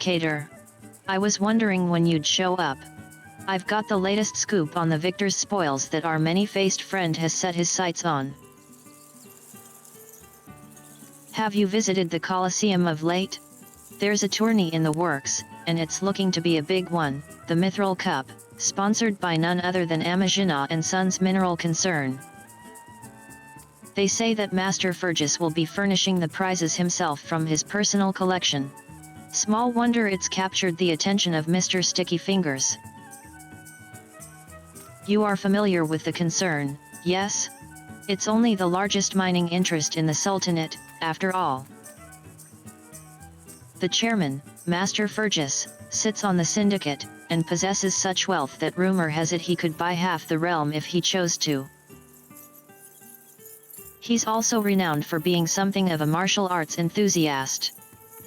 Cater. I was wondering when you'd show up. I've got the latest scoop on the victor's spoils that our many-faced friend has set his sights on. Have you visited the Colosseum of late? There's a tourney in the works, and it's looking to be a big one, the Mithril Cup, sponsored by none other than Amazina and Sons Mineral Concern. They say that Master Fergus will be furnishing the prizes himself from his personal collection. Small wonder it's captured the attention of Mr. Sticky Fingers. You are familiar with the concern, yes? It's only the largest mining interest in the Sultanate, after all. The chairman, Master Fergus, sits on the syndicate, and possesses such wealth that rumor has it he could buy half the realm if he chose to. He's also renowned for being something of a martial arts enthusiast.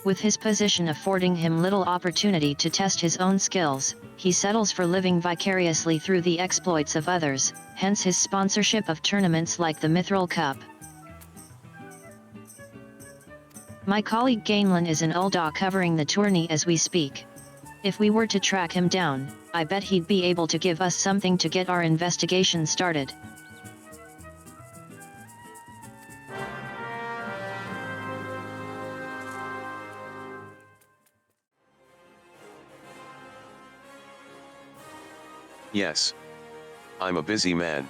With his position affording him little opportunity to test his own skills, he settles for living vicariously through the exploits of others, hence his sponsorship of tournaments like the Mithril Cup. My colleague Gainlan is in Ulda covering the tourney as we speak. If we were to track him down, I bet he'd be able to give us something to get our investigation started. Yes. I'm a busy man.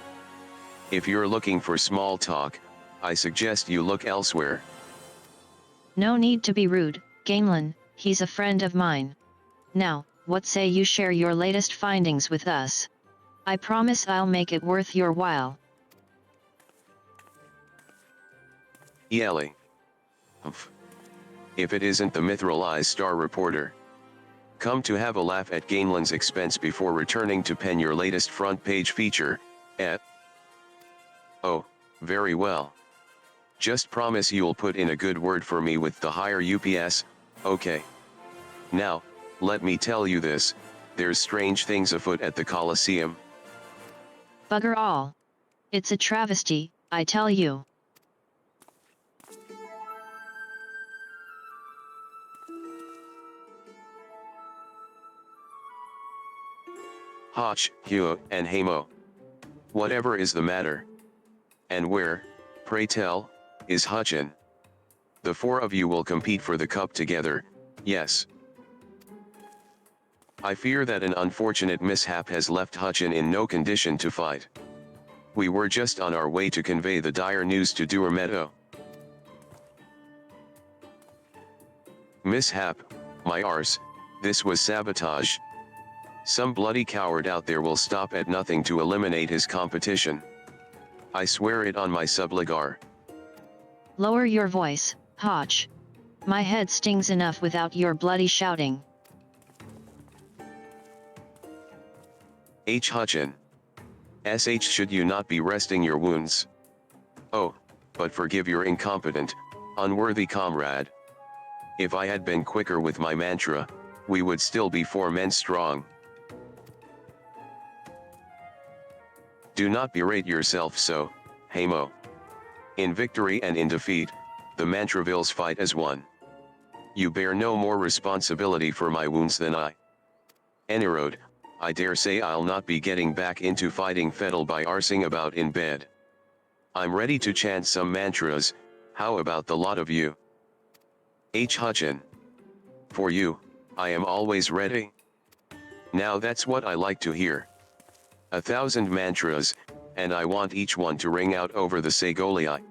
If you're looking for small talk, I suggest you look elsewhere. No need to be rude, Gainlan, he's a friend of mine. Now, what say you share your latest findings with us? I promise I'll make it worth your while. Yelling. Humph. If it isn't the Mithril Eyes Star Reporter. Come to have a laugh at Gainlan's expense before returning to pen your latest front page feature, Oh, very well. Just promise you'll put in a good word for me with the higher UPS, okay. Now, let me tell you this, there's strange things afoot at the Colosseum. Bugger all. It's a travesty, I tell you. Hotch, Hugh, and Hamo. Whatever is the matter? And where, pray tell, is Hutchin? The four of you will compete for the cup together, yes. I fear that an unfortunate mishap has left Hutchin in no condition to fight. We were just on our way to convey the dire news to Dewar Meadow. Mishap, my arse, this was sabotage. Some bloody coward out there will stop at nothing to eliminate his competition. I swear it on my subligar. Lower your voice, Hotch. My head stings enough without your bloody shouting. H. Hutchin. SH, should you not be resting your wounds? Oh, but forgive your incompetent, unworthy comrade. If I had been quicker with my mantra, we would still be 4 men strong. Do not berate yourself so, Hamo. In victory and in defeat, the Mantravilles fight as one. You bear no more responsibility for my wounds than I. Enirode, I dare say I'll not be getting back into fighting Fettle by arsing about in bed. I'm ready to chant some mantras, how about the lot of you? H. Hutchin. For you, I am always ready. Now that's what I like to hear. 1,000 mantras, and I want each one to ring out over the Segolii.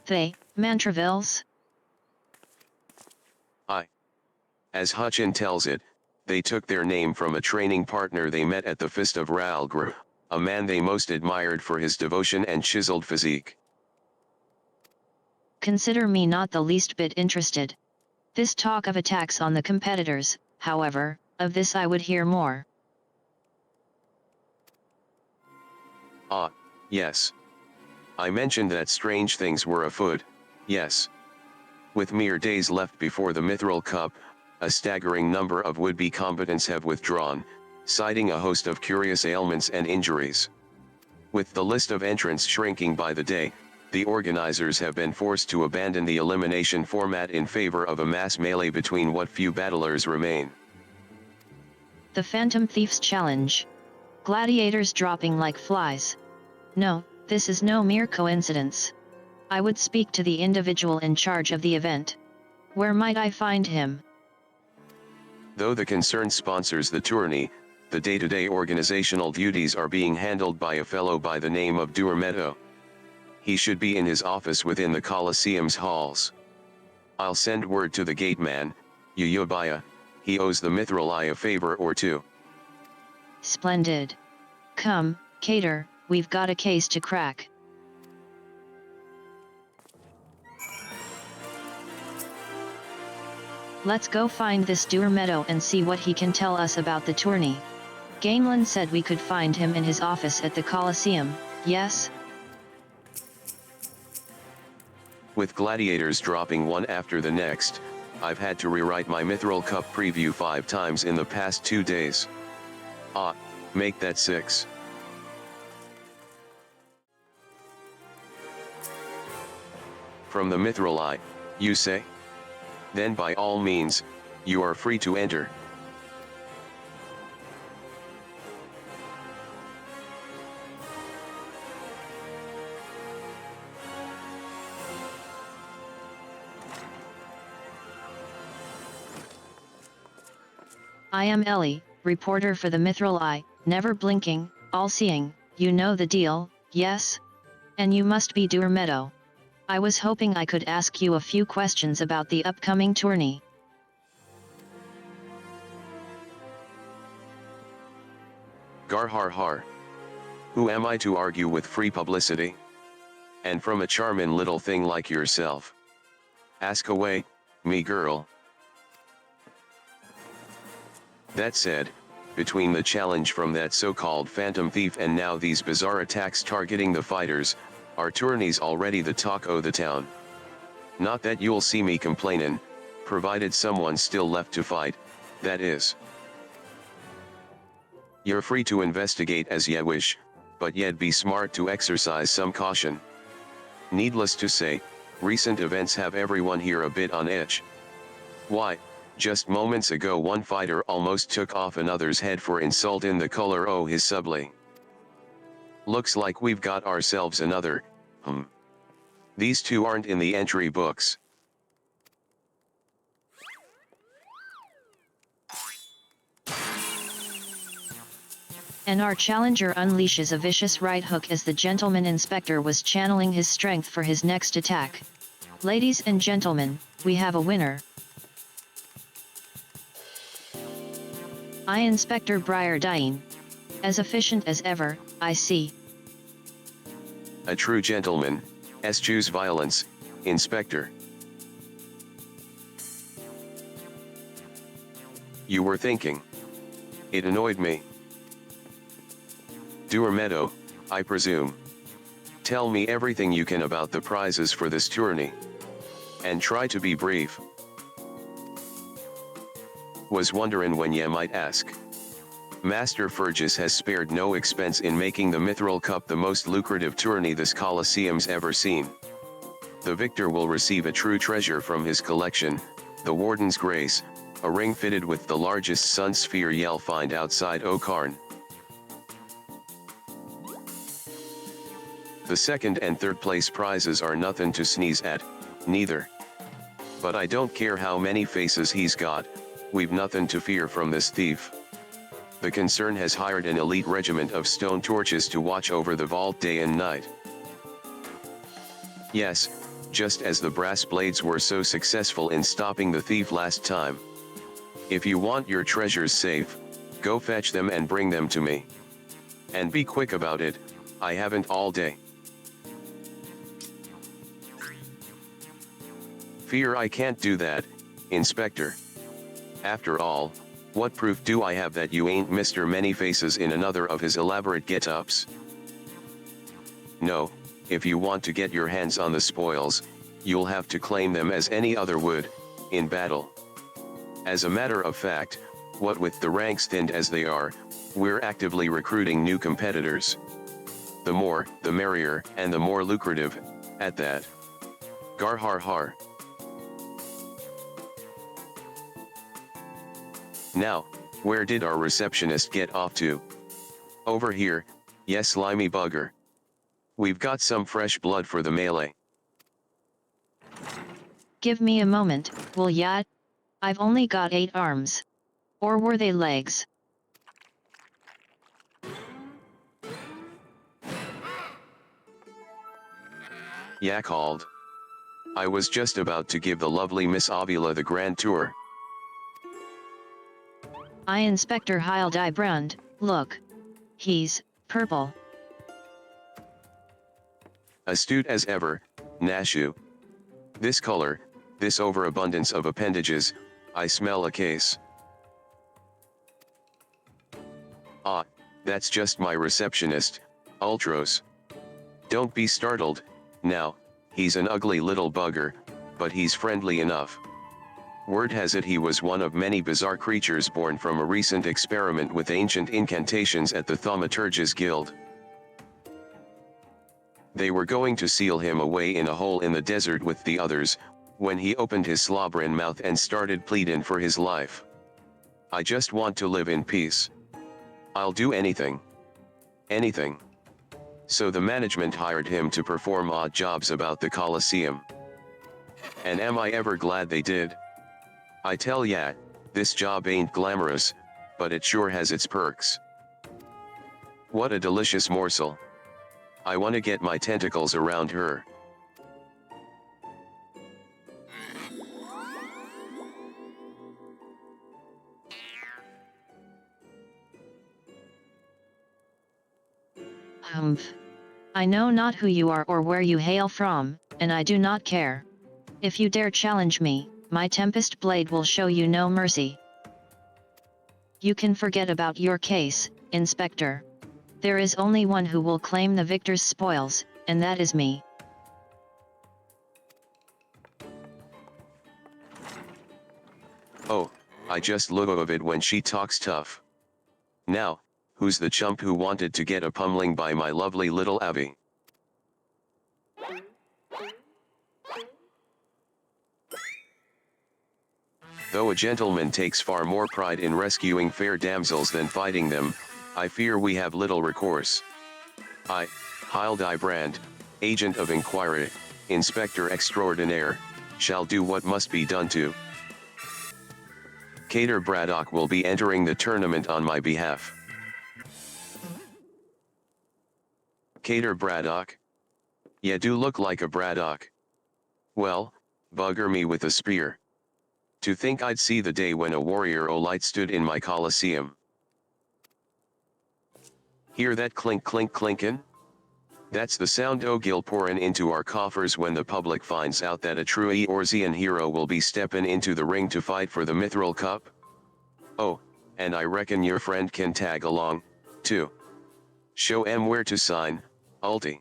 They, Mantravilles? As Hutchin tells it, they took their name from a training partner they met at the Fist of Raalgr, a man they most admired for his devotion and chiseled physique. Consider me not the least bit interested. This talk of attacks on the competitors, however, of this I would hear more. Ah, yes. I mentioned that strange things were afoot, yes. With mere days left before the Mithril Cup, a staggering number of would-be combatants have withdrawn, citing a host of curious ailments and injuries. With the list of entrants shrinking by the day, the organizers have been forced to abandon the elimination format in favor of a mass melee between what few battlers remain. The Phantom Thieves Challenge. Gladiators dropping like flies. No, this is no mere coincidence. I would speak to the individual in charge of the event. Where might I find him? Though the concern sponsors the tourney, the day-to-day organizational duties are being handled by a fellow by the name of Durmedo. He should be in his office within the Colosseum's halls. I'll send word to the gate man, Eorzea. He owes the Mithril Eye a favor or two. Splendid. Come, Cater, we've got a case to crack. Let's go find this Durmedo and see what he can tell us about the tourney. Gamelin said we could find him in his office at the Colosseum, yes? With gladiators dropping one after the next, I've had to rewrite my Mithril Cup preview 5 times in the past 2 days. Make that 6. From the Mithril Eye, you say? Then by all means, you are free to enter. I am Ellie, reporter for the Mithril Eye, never blinking, all-seeing. You know the deal, yes? And you must be Durmedo. I was hoping I could ask you a few questions about the upcoming tourney. Gar har har. Who am I to argue with free publicity? And from a charmin' little thing like yourself. Ask away, me girl. That said, between the challenge from that so-called Phantom Thief and now these bizarre attacks targeting the fighters, our tourney's already the talk o' the town. Not that you'll see me complainin', provided someone's still left to fight, that is. You're free to investigate as ye wish, but yet be smart to exercise some caution. Needless to say, recent events have everyone here a bit on edge. Why, just moments ago one fighter almost took off another's head for insult in the color o' his sublay. Looks like we've got ourselves another, These two aren't in the entry books. And our challenger unleashes a vicious right hook as the gentleman inspector was channeling his strength for his next attack. Ladies and gentlemen, we have a winner. Inspector Briardine. As efficient as ever, I see. A true gentleman, eschews violence, Inspector. You were thinking. It annoyed me. Durmedo, I presume. Tell me everything you can about the prizes for this tourney. And try to be brief. Was wonderin' when ye might ask. Master Fergus has spared no expense in making the Mithril Cup the most lucrative tourney this Colosseum's ever seen. The victor will receive a true treasure from his collection, the Warden's Grace, a ring fitted with the largest sun sphere ye'll find outside Okarn. The second and third place prizes are nothing to sneeze at, neither. But I don't care how many faces he's got, we've nothing to fear from this thief. The concern has hired an elite regiment of stone torches to watch over the vault day and night. Yes, just as the brass blades were so successful in stopping the thief last time. If you want your treasures safe, go fetch them and bring them to me. And be quick about it, I haven't all day. Fear I can't do that, Inspector. After all, what proof do I have that you ain't Mr. Many Faces in another of his elaborate get-ups? No, if you want to get your hands on the spoils, you'll have to claim them as any other would, in battle. As a matter of fact, What with the ranks thinned as they are, we're actively recruiting new competitors. The more, the merrier, and the more lucrative, at that. Gar har har. Now, where did our receptionist get off to? Over here, yes, slimy bugger. We've got some fresh blood for the melee. Give me a moment, will ya? I've only got 8 arms. Or were they legs? Yeah, called. I was just about to give the lovely Miss Avila the grand tour. Inspector Hildibrand, look. He's purple. Astute as ever, Nashu. This color, this overabundance of appendages, I smell a case. Ah, that's just my receptionist, Ultros. Don't be startled, now, he's an ugly little bugger, but he's friendly enough. Word has it he was one of many bizarre creatures born from a recent experiment with ancient incantations at the Thaumaturges Guild. They were going to seal him away in a hole in the desert with the others, when he opened his slobberin' mouth and started pleadin' for his life. I just want to live in peace. I'll do anything. Anything. So the management hired him to perform odd jobs about the Colosseum. And am I ever glad they did? I tell ya, this job ain't glamorous, but it sure has its perks. What a delicious morsel. I wanna get my tentacles around her. I know not who you are or where you hail from, and I do not care. If you dare challenge me, my Tempest Blade will show you no mercy. You can forget about your case, Inspector. There is only one who will claim the victor's spoils, and that is me. Oh, I just love it when she talks tough. Now, who's the chump who wanted to get a pummeling by my lovely little Abby? Though a gentleman takes far more pride in rescuing fair damsels than fighting them, I fear we have little recourse. I, Hildibrand, agent of Enquiry, Inspector Extraordinaire, shall do what must be done to. Cater Braddock will be entering the tournament on my behalf. Cater Braddock? Ya do look like a Braddock. Well, bugger me with a spear. To think I'd see the day when a warrior o' light stood in my Colosseum. Hear that clink clink clinkin'? That's the sound o' gil pourin' into our coffers when the public finds out that a true Eorzean hero will be steppin' into the ring to fight for the Mithril Cup. Oh, and I reckon your friend can tag along, too. Show em where to sign, Ulti.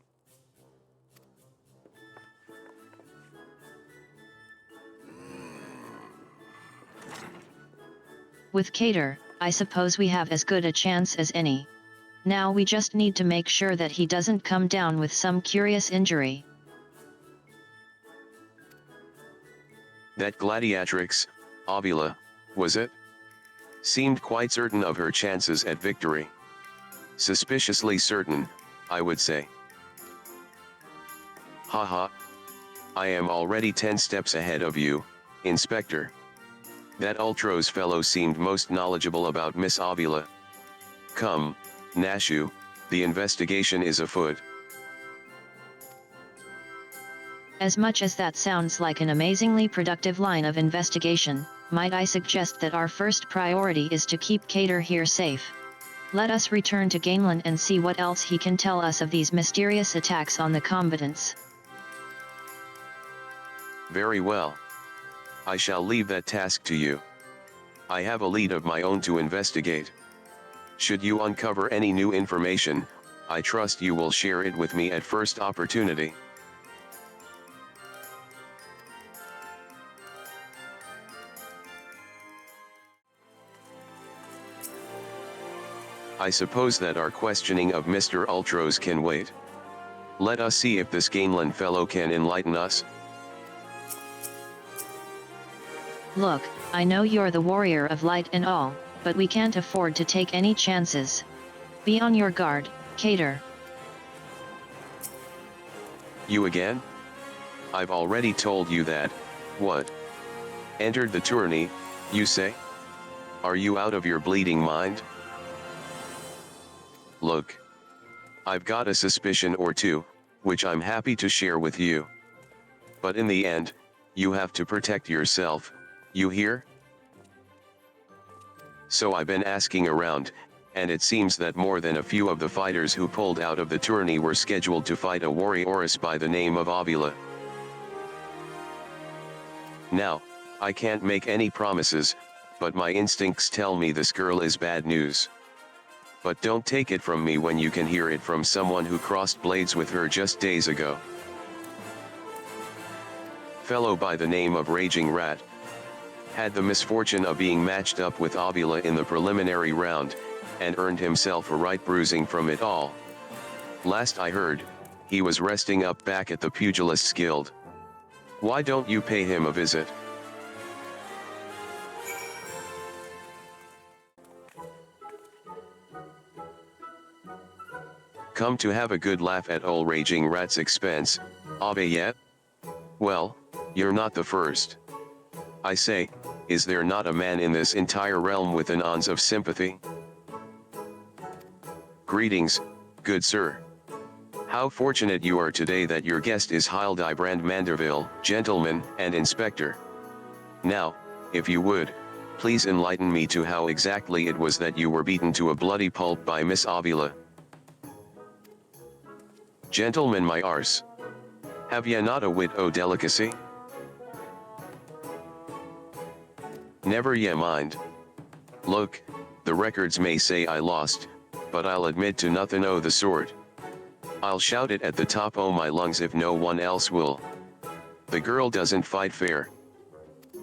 With Cater, I suppose we have as good a chance as any. Now we just need to make sure that he doesn't come down with some curious injury. That gladiatrix, Avila, was it? Seemed quite certain of her chances at victory. Suspiciously certain, I would say. Haha. I am already 10 steps ahead of you, Inspector. That Ultros fellow seemed most knowledgeable about Miss Avila. Come, Nashu, the investigation is afoot. As much as that sounds like an amazingly productive line of investigation, might I suggest that our first priority is to keep Cater here safe. Let us return to Gainland and see what else he can tell us of these mysterious attacks on the combatants. Very well. I shall leave that task to you. I have a lead of my own to investigate. Should you uncover any new information, I trust you will share it with me at first opportunity. I suppose that our questioning of Mr. Ultros can wait. Let us see if this Gainland fellow can enlighten us. Look, I know you're the warrior of light and all, but we can't afford to take any chances. Be on your guard, Cater. You again? I've already told you that. What? Entered the tourney, you say? Are you out of your bleeding mind? Look. I've got a suspicion or two, which I'm happy to share with you. But in the end, you have to protect yourself, you hear? So I've been asking around, and it seems that more than a few of the fighters who pulled out of the tourney were scheduled to fight a warrioress by the name of Avila. Now, I can't make any promises, but my instincts tell me this girl is bad news. But don't take it from me when you can hear it from someone who crossed blades with her just days ago. Fellow by the name of Raging Rat had the misfortune of being matched up with Avila in the preliminary round, and earned himself a right bruising from it all. Last I heard, he was resting up back at the Pugilists Guild. Why don't you pay him a visit? Come to have a good laugh at old Raging Rat's expense, Ave yet? Well, you're not the first. I say, is there not a man in this entire realm with an ounce of sympathy? Greetings, good sir. How fortunate you are today that your guest is Hildibrand Manderville, gentleman and inspector. Now, if you would, please enlighten me to how exactly it was that you were beaten to a bloody pulp by Miss Avila. Gentleman my arse. Have ye not a wit o' delicacy? Never ye mind. Look, the records may say I lost, but I'll admit to nothing o' the sort. I'll shout it at the top o' my lungs if no one else will. The girl doesn't fight fair.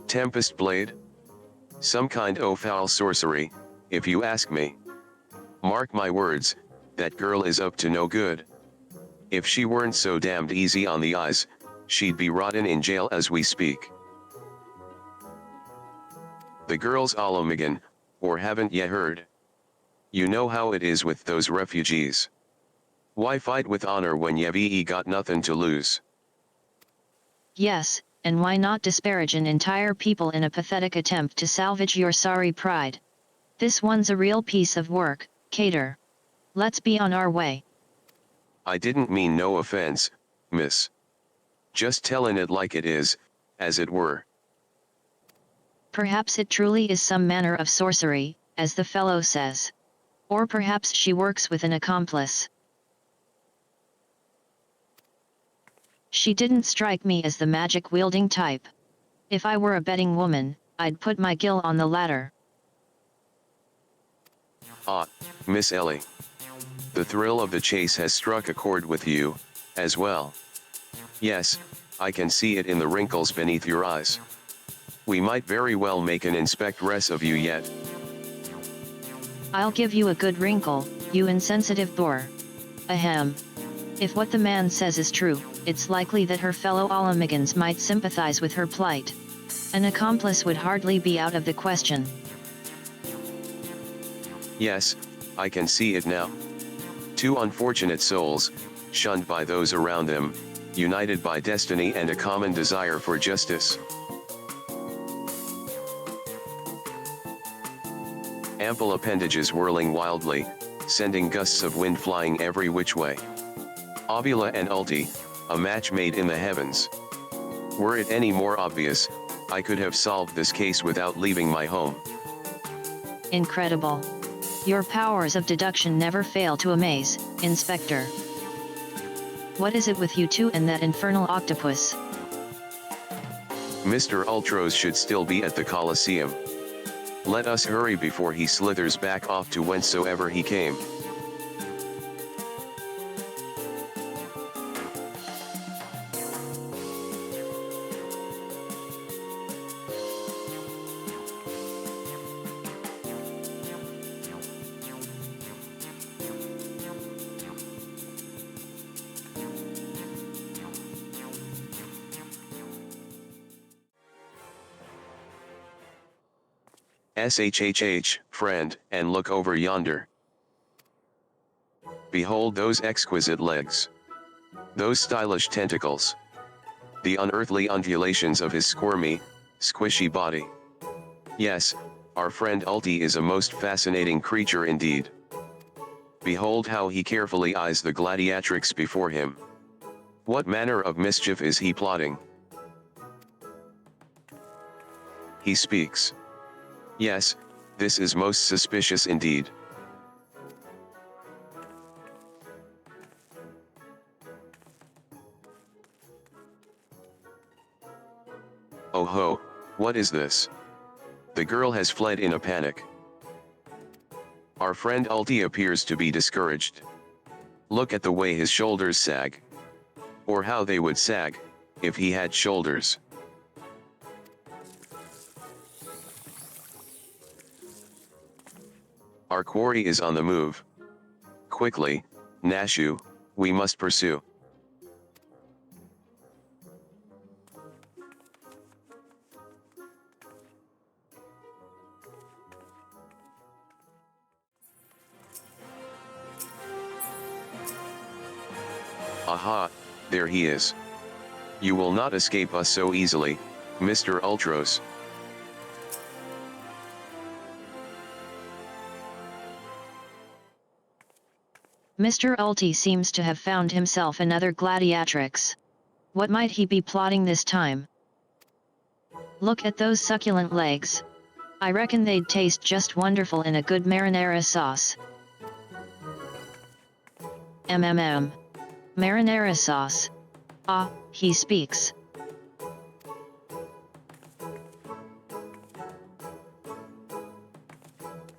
Tempest Blade? Some kind o' foul sorcery, if you ask me. Mark my words, that girl is up to no good. If she weren't so damned easy on the eyes, she'd be rotting in jail as we speak. The girl's Alamigan, or haven't ye heard? You know how it is with those refugees. Why fight with honor when you've got nothing to lose? Yes, and why not disparage an entire people in a pathetic attempt to salvage your sorry pride? This one's a real piece of work, Cater. Let's be on our way. I didn't mean no offense, miss. Just telling it like it is, as it were. Perhaps it truly is some manner of sorcery, as the fellow says. Or perhaps she works with an accomplice. She didn't strike me as the magic-wielding type. If I were a betting woman, I'd put my gill on the ladder. Ah, Miss Ellie. The thrill of the chase has struck a chord with you, as well. Yes, I can see it in the wrinkles beneath your eyes. We might very well make an inspectress of you yet. I'll give you a good wrinkle, you insensitive boor. Ahem. If what the man says is true, it's likely that her fellow Alamigans might sympathize with her plight. An accomplice would hardly be out of the question. Yes, I can see it now. Two unfortunate souls, shunned by those around them, united by destiny and a common desire for justice. Ample appendages whirling wildly, sending gusts of wind flying every which way. Avila and Ulti, a match made in the heavens. Were it any more obvious, I could have solved this case without leaving my home. Incredible. Your powers of deduction never fail to amaze, Inspector. What is it with you two and that infernal octopus? Mr. Ultros should still be at the Colosseum. Let us hurry before he slithers back off to whencesoever he came. Shhh, friend, and look over yonder. Behold those exquisite legs. Those stylish tentacles. The unearthly undulations of his squirmy, squishy body. Yes, our friend Ulti is a most fascinating creature indeed. Behold how he carefully eyes the gladiatrix before him. What manner of mischief is he plotting? He speaks. Yes, this is most suspicious indeed. Oh ho, what is this? The girl has fled in a panic. Our friend Ulti appears to be discouraged. Look at the way his shoulders sag. Or how they would sag, if he had shoulders. Our quarry is on the move. Quickly, Nashu, we must pursue. Aha, there he is. You will not escape us so easily, Mr. Ultros. Mr. Ulti seems to have found himself another gladiatrix. What might he be plotting this time? Look at those succulent legs. I reckon they'd taste just wonderful in a good marinara sauce. Marinara sauce. Ah, he speaks.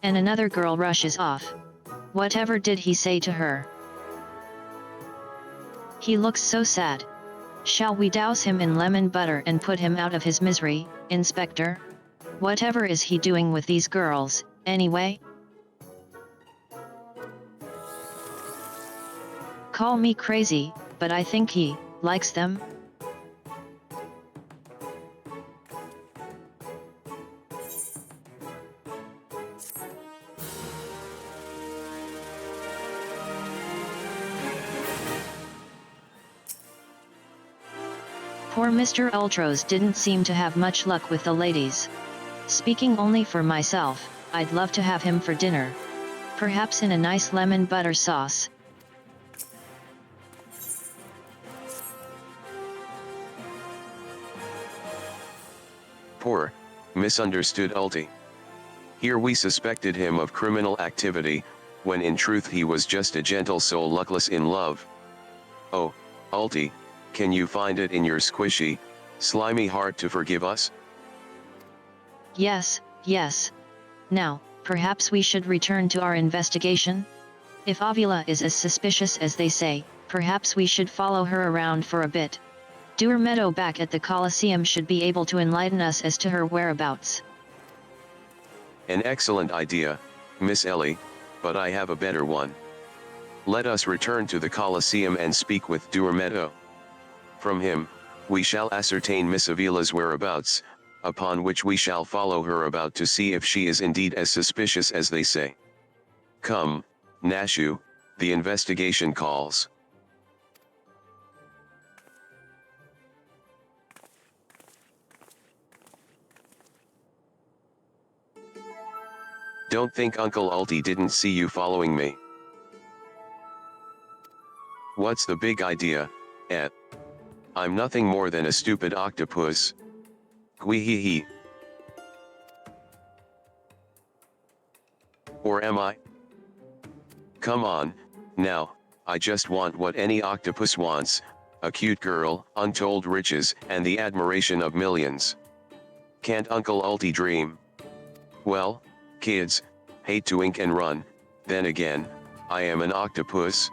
And another girl rushes off. Whatever did he say to her? He looks so sad. Shall we douse him in lemon butter and put him out of his misery, Inspector? Whatever is he doing with these girls, anyway? Call me crazy, but I think he likes them. Poor Mr. Ultros didn't seem to have much luck with the ladies. Speaking only for myself, I'd love to have him for dinner. Perhaps in a nice lemon butter sauce. Poor, misunderstood Ulti. Here we suspected him of criminal activity, when in truth he was just a gentle soul luckless in love. Oh, Ulti, can you find it in your squishy, slimy heart to forgive us? Yes, yes. Now, perhaps we should return to our investigation? If Avila is as suspicious as they say, perhaps we should follow her around for a bit. Dewar Meadow back at the Colosseum should be able to enlighten us as to her whereabouts. An excellent idea, Miss Ellie, but I have a better one. Let us return to the Colosseum and speak with Dewar Meadow. From him, we shall ascertain Miss Avila's whereabouts, upon which we shall follow her about to see if she is indeed as suspicious as they say. Come, Nashu, the investigation calls. Don't think Uncle Ulti didn't see you following me. What's the big idea, eh? I'm nothing more than a stupid octopus. Gwee-hee-hee. Or am I? Come on, now, I just want what any octopus wants, a cute girl, untold riches, and the admiration of millions. Can't Uncle Ulti dream? Well, kids, hate to wink and run, then again, I am an octopus.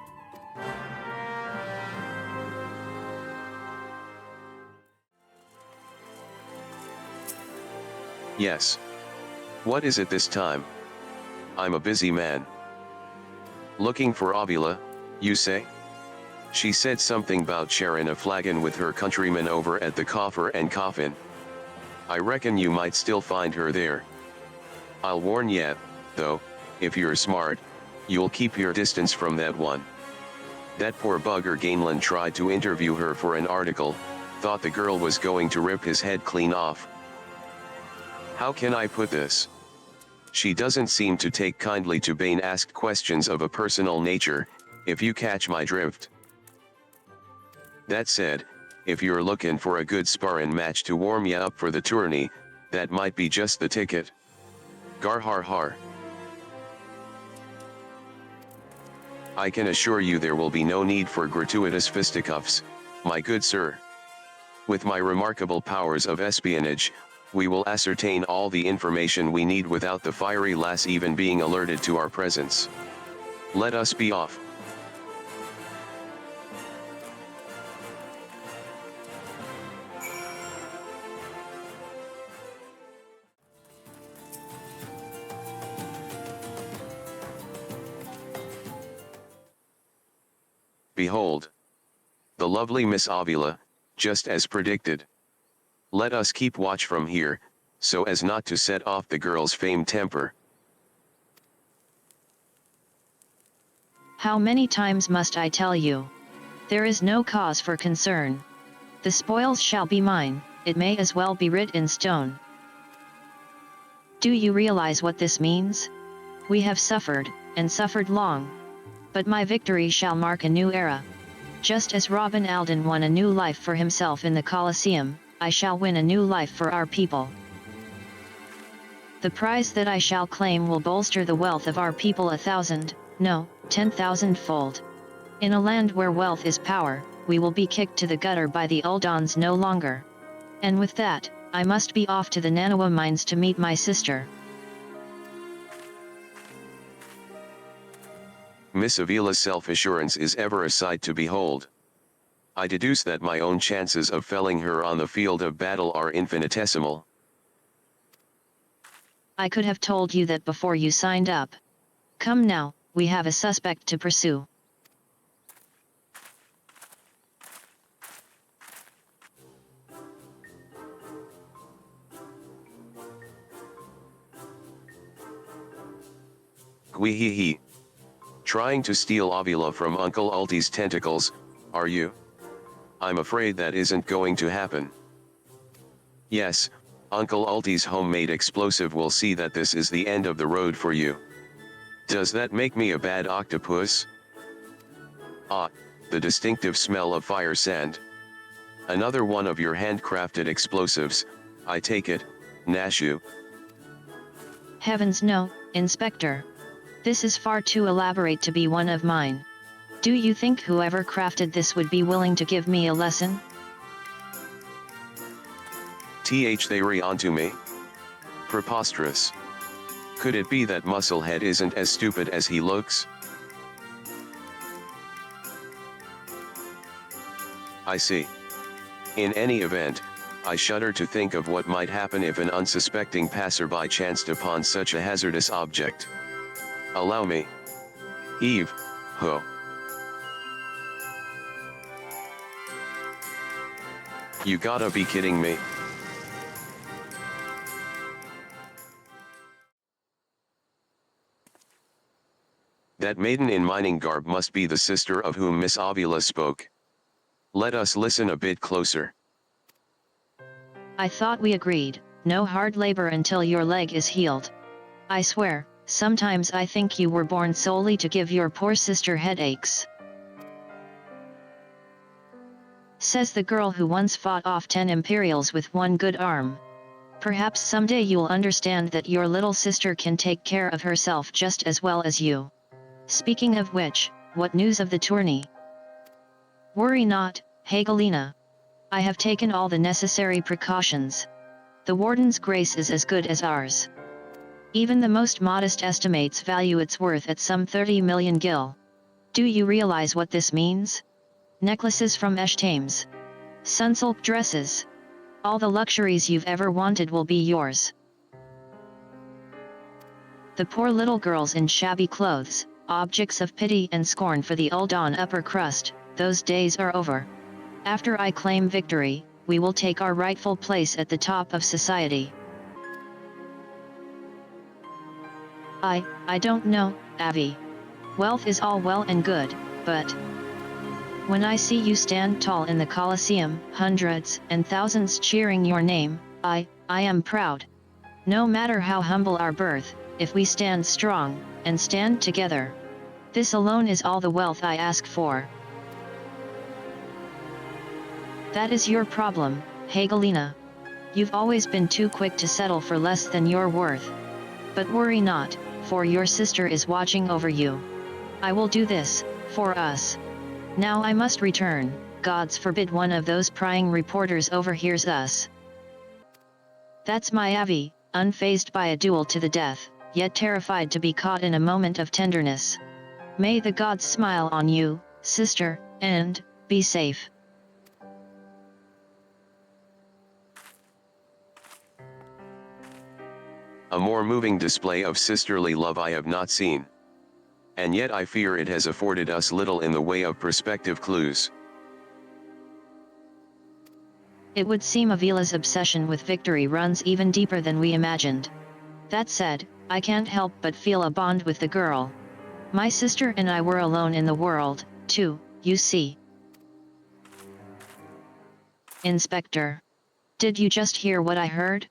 Yes. What is it this time? I'm a busy man. Looking for Avila, you say? She said something about sharing a flagon with her countrymen over at the Coffer and Coffin. I reckon you might still find her there. I'll warn ya, though, if you're smart, you'll keep your distance from that one. That poor bugger Gainland tried to interview her for an article, thought the girl was going to rip his head clean off. How can I put this? She doesn't seem to take kindly to being asked questions of a personal nature, if you catch my drift. That said, if you're looking for a good sparring match to warm ya up for the tourney, that might be just the ticket. Gar har har. I can assure you there will be no need for gratuitous fisticuffs, my good sir. With my remarkable powers of espionage, we will ascertain all the information we need without the fiery lass even being alerted to our presence. Let us be off. Behold, the lovely Miss Avila, just as predicted. Let us keep watch from here, so as not to set off the girl's famed temper. How many times must I tell you? There is no cause for concern. The spoils shall be mine, it may as well be writ in stone. Do you realize what this means? We have suffered, and suffered long. But my victory shall mark a new era. Just as Robin Alden won a new life for himself in the Colosseum, I shall win a new life for our people. The prize that I shall claim will bolster the wealth of our people 1,000, no, 10,000-fold. In a land where wealth is power, we will be kicked to the gutter by the Uldons no longer. And with that, I must be off to the Nanawa mines to meet my sister. Miss Avila's self-assurance is ever a sight to behold. I deduce that my own chances of felling her on the field of battle are infinitesimal. I could have told you that before you signed up. Come now, we have a suspect to pursue. Gwee-hee-hee. Trying to steal Avila from Uncle Ulti's tentacles, are you? I'm afraid that isn't going to happen. Yes, Uncle Ulti's homemade explosive will see that this is the end of the road for you. Does that make me a bad octopus? Ah, the distinctive smell of fire sand. Another one of your handcrafted explosives, I take it, Nashu. Heavens no, Inspector. This is far too elaborate to be one of mine. Do you think whoever crafted this would be willing to give me a lesson? They re onto me? Preposterous. Could it be that Musclehead isn't as stupid as he looks? I see. In any event, I shudder to think of what might happen if an unsuspecting passerby chanced upon such a hazardous object. Allow me. Eve, ho. You gotta be kidding me. That maiden in mining garb must be the sister of whom Miss Avila spoke. Let us listen a bit closer. I thought we agreed, no hard labor until your leg is healed. I swear, sometimes I think you were born solely to give your poor sister headaches. Says the girl who once fought off 10 Imperials with one good arm. Perhaps someday you'll understand that your little sister can take care of herself just as well as you. Speaking of which, what news of the tourney? Worry not, Hagelina. I have taken all the necessary precautions. The Warden's grace is as good as ours. Even the most modest estimates value its worth at some 30 million gil. Do you realize what this means? Necklaces from Eshthames. Sunsilk dresses. All the luxuries you've ever wanted will be yours. The poor little girls in shabby clothes, objects of pity and scorn for the Uldon upper crust, those days are over. After I claim victory, we will take our rightful place at the top of society. I don't know, Avi. Wealth is all well and good, but when I see you stand tall in the Colosseum, hundreds and thousands cheering your name, I am proud. No matter how humble our birth, if we stand strong, and stand together, this alone is all the wealth I ask for. That is your problem, Hagelina. You've always been too quick to settle for less than your worth. But worry not, for your sister is watching over you. I will do this, for us. Now I must return, gods forbid one of those prying reporters overhears us. That's my Avi, unfazed by a duel to the death, yet terrified to be caught in a moment of tenderness. May the gods smile on you, sister, and be safe. A more moving display of sisterly love I have not seen. And yet I fear it has afforded us little in the way of perspective clues. It would seem Avila's obsession with victory runs even deeper than we imagined. That said, I can't help but feel a bond with the girl. My sister and I were alone in the world, too, you see. Inspector. Did you just hear what I heard?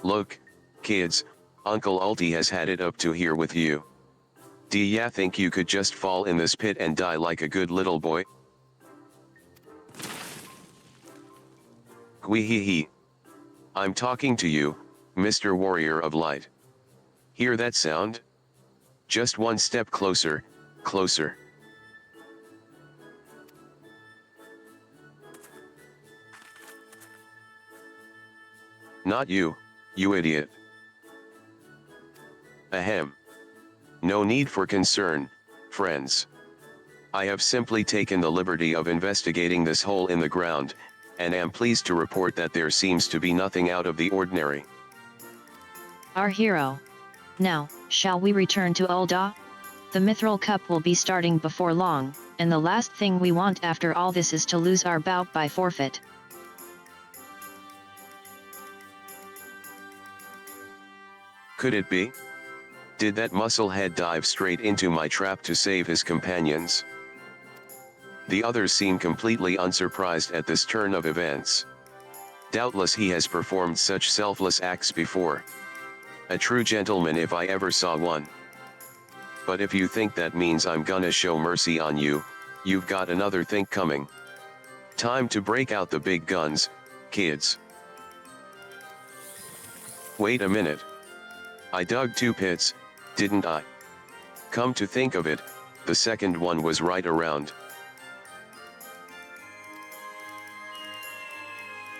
Look, kids, Uncle Ulti has had it up to here with you. Do ya think you could just fall in this pit and die like a good little boy? Gwee-hee-hee. I'm talking to you, Mr. Warrior of Light. Hear that sound? Just one step closer, closer. Not you, you idiot. Ahem. No need for concern, friends. I have simply taken the liberty of investigating this hole in the ground, and am pleased to report that there seems to be nothing out of the ordinary. Our hero. Now, shall we return to Ulda? The Mithril Cup will be starting before long, and the last thing we want after all this is to lose our bout by forfeit. Could it be? Did that musclehead dive straight into my trap to save his companions? The others seem completely unsurprised at this turn of events. Doubtless he has performed such selfless acts before. A true gentleman if I ever saw one. But if you think that means I'm gonna show mercy on you, you've got another think coming. Time to break out the big guns, kids. Wait a minute. I dug 2 pits, didn't I? Come to think of it, the second one was right around.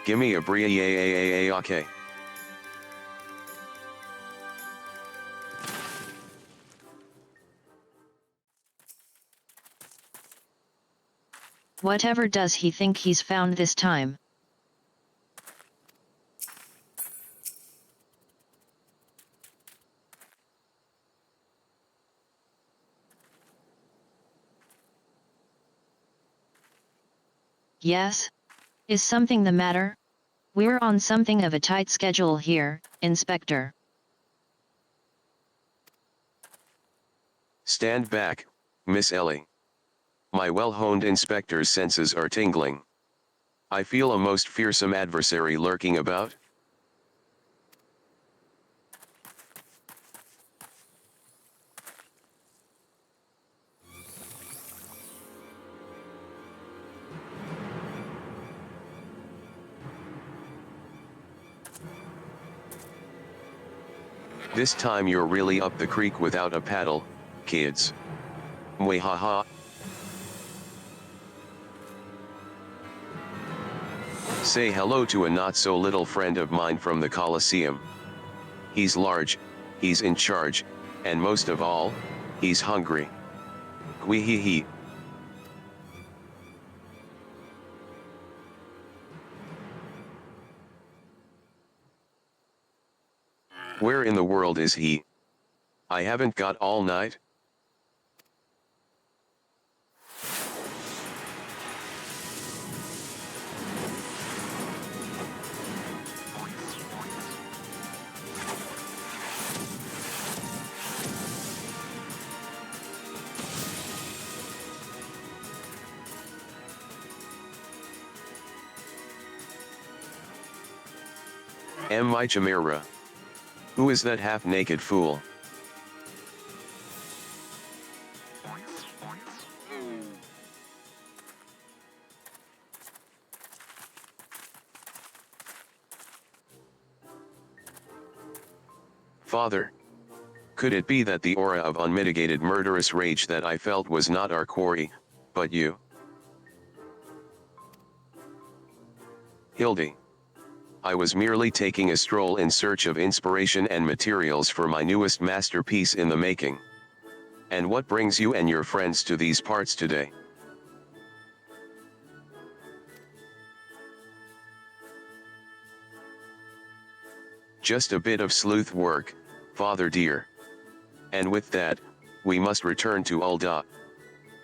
Gimme a brie, okay. Whatever does he think he's found this time? Yes? Is something the matter? We're on something of a tight schedule here, Inspector. Stand back, Miss Ellie. My well-honed inspector's senses are tingling. I feel a most fearsome adversary lurking about. This time you're really up the creek without a paddle, kids. Mwahaha. Say hello to a not-so-little friend of mine from the Colosseum. He's large, he's in charge, and most of all, he's hungry. Gwee-hee-hee. Where in the world is he? I haven't got all night. My chimera. Who is that half-naked fool? Father. Could it be that the aura of unmitigated murderous rage that I felt was not our quarry, but you? Hildy. I was merely taking a stroll in search of inspiration and materials for my newest masterpiece in the making. And what brings you and your friends to these parts today? Just a bit of sleuth work, father dear. And with that, we must return to Ul'dah.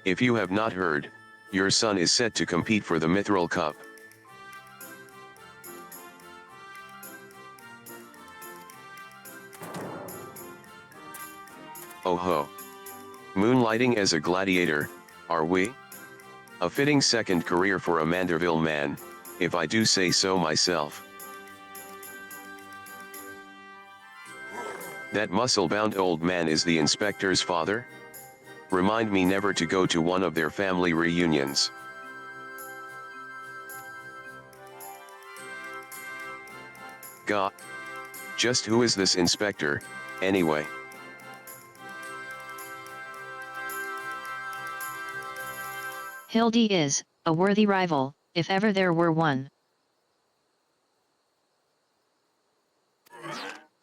If you have not heard, your son is set to compete for the Mithril Cup. Oh ho! Moonlighting as a gladiator, are we? A fitting second career for a Manderville man, if I do say so myself. That muscle-bound old man is the inspector's father? Remind me never to go to one of their family reunions. Gah! Just who is this inspector, anyway? Hildy is a worthy rival, if ever there were one.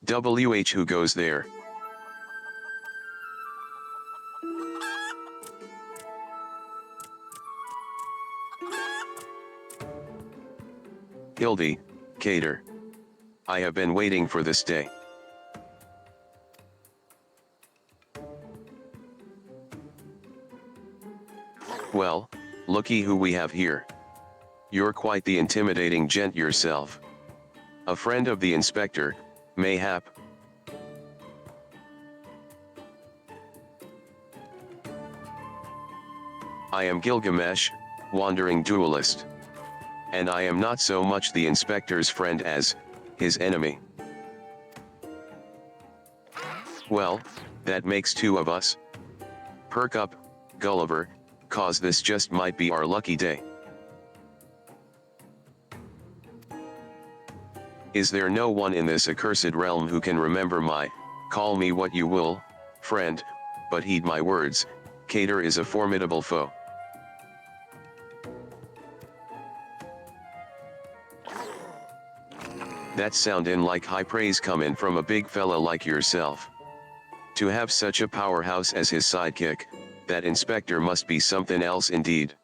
Who goes there? Hildy, Cater. I have been waiting for this day. Well, looky who we have here. You're quite the intimidating gent yourself. A friend of the inspector, mayhap? I am Gilgamesh, wandering duelist. And I am not so much the inspector's friend as his enemy. Well, that makes two of us. Perk up, Gulliver, cause this just might be our lucky day. Is there no one in this accursed realm who can remember my, call me what you will, friend, but heed my words, Cater is a formidable foe. That soundin' like high praise comin' from a big fella like yourself. To have such a powerhouse as his sidekick, that inspector must be something else indeed.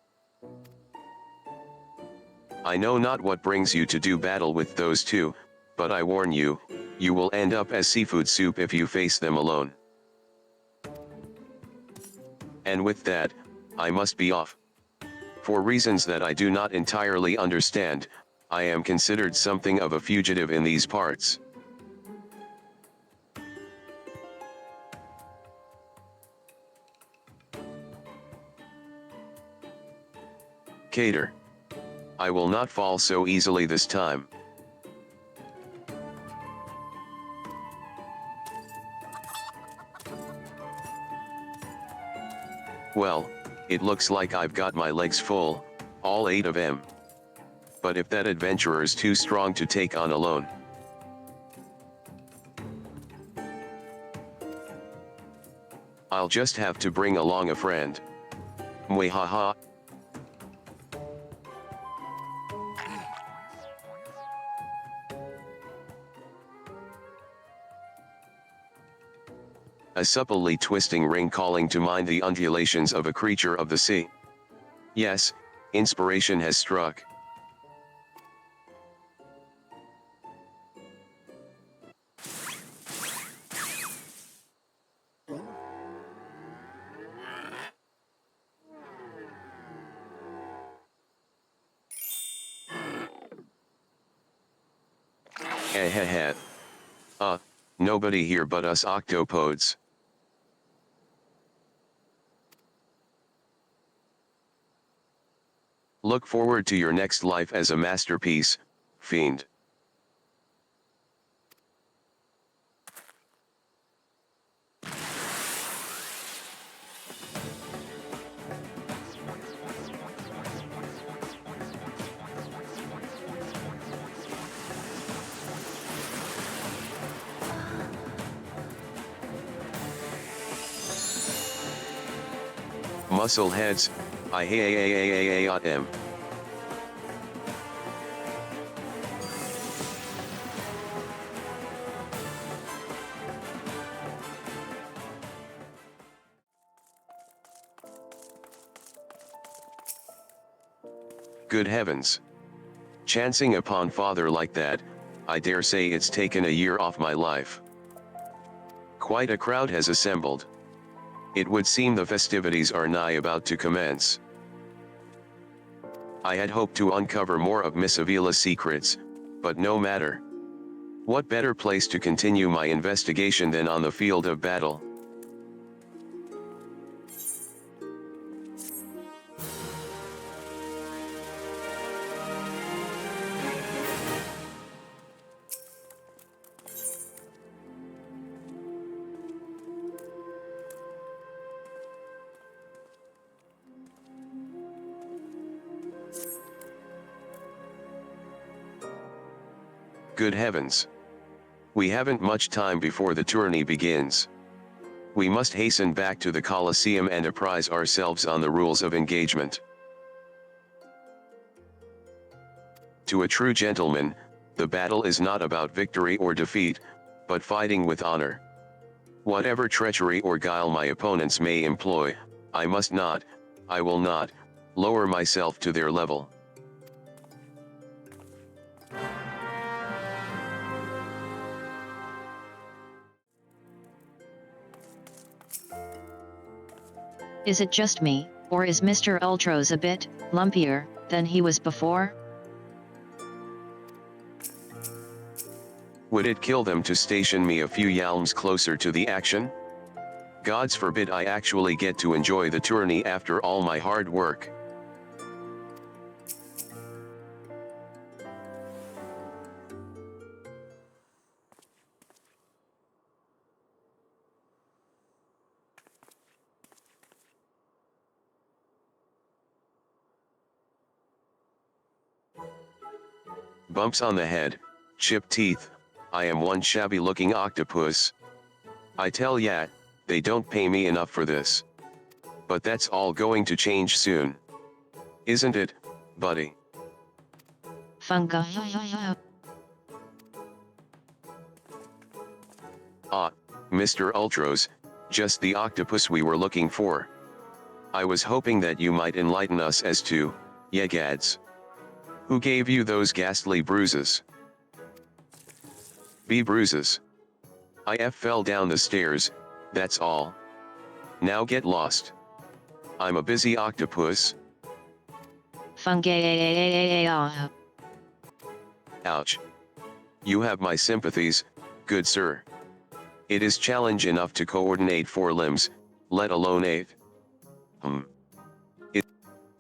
I know not what brings you to do battle with those two, but I warn you, you will end up as seafood soup if you face them alone. And with that, I must be off. For reasons that I do not entirely understand, I am considered something of a fugitive in these parts. Cater. I will not fall so easily this time. Well, it looks like I've got my legs full, all 8 of them. But if that adventurer's too strong to take on alone, I'll just have to bring along a friend. Mwahaha. A supplely twisting ring calling to mind the undulations of a creature of the sea. Yes, inspiration has struck. Heh. Nobody here but us octopodes. Look forward to your next life as a masterpiece, fiend. Muscle heads, I m. Good heavens. Chancing upon father like that, I dare say it's taken a year off my life. Quite a crowd has assembled. It would seem the festivities are nigh about to commence. I had hoped to uncover more of Miss Avila's secrets, but no matter. What better place to continue my investigation than on the field of battle? Good heavens. We haven't much time before the tourney begins. We must hasten back to the Colosseum and apprise ourselves on the rules of engagement. To a true gentleman, the battle is not about victory or defeat, but fighting with honor. Whatever treachery or guile my opponents may employ, I will not, lower myself to their level. Is it just me, or is Mr. Ultros a bit lumpier than he was before? Would it kill them to station me a few yalms closer to the action? Gods forbid I actually get to enjoy the tourney after all my hard work. Bumps on the head, chipped teeth, I am one shabby-looking octopus. I tell ya, they don't pay me enough for this. But that's all going to change soon. Isn't it, buddy? Funga. Ah, Mr. Ultros, just the octopus we were looking for. I was hoping that you might enlighten us as to, yegads. Who gave you those ghastly bruises? Be bruises. I fell down the stairs, that's all. Now get lost. I'm a busy octopus. Funga. Ouch. You have my sympathies, good sir. It is challenge enough to coordinate 4 limbs, let alone 8.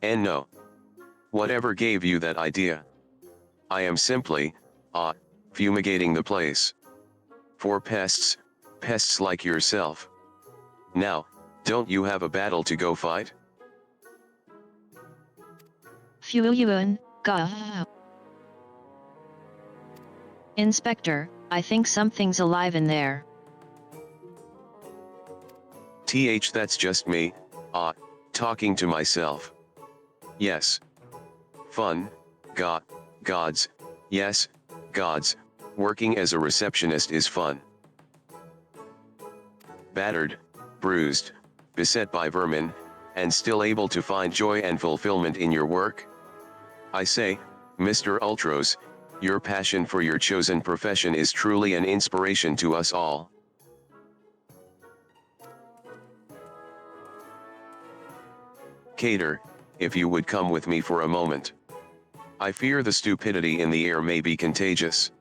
And no. Whatever gave you that idea? I am simply, fumigating the place. For pests like yourself. Now, don't you have a battle to go fight? Fuyun, ga. Inspector, I think something's alive in there. That's just me, talking to myself. Yes. Fun, gods, yes, gods, working as a receptionist is fun. Battered, bruised, beset by vermin, and still able to find joy and fulfillment in your work? I say, Mr. Ultros, your passion for your chosen profession is truly an inspiration to us all. Cater, if you would come with me for a moment. I fear the stupidity in the air may be contagious.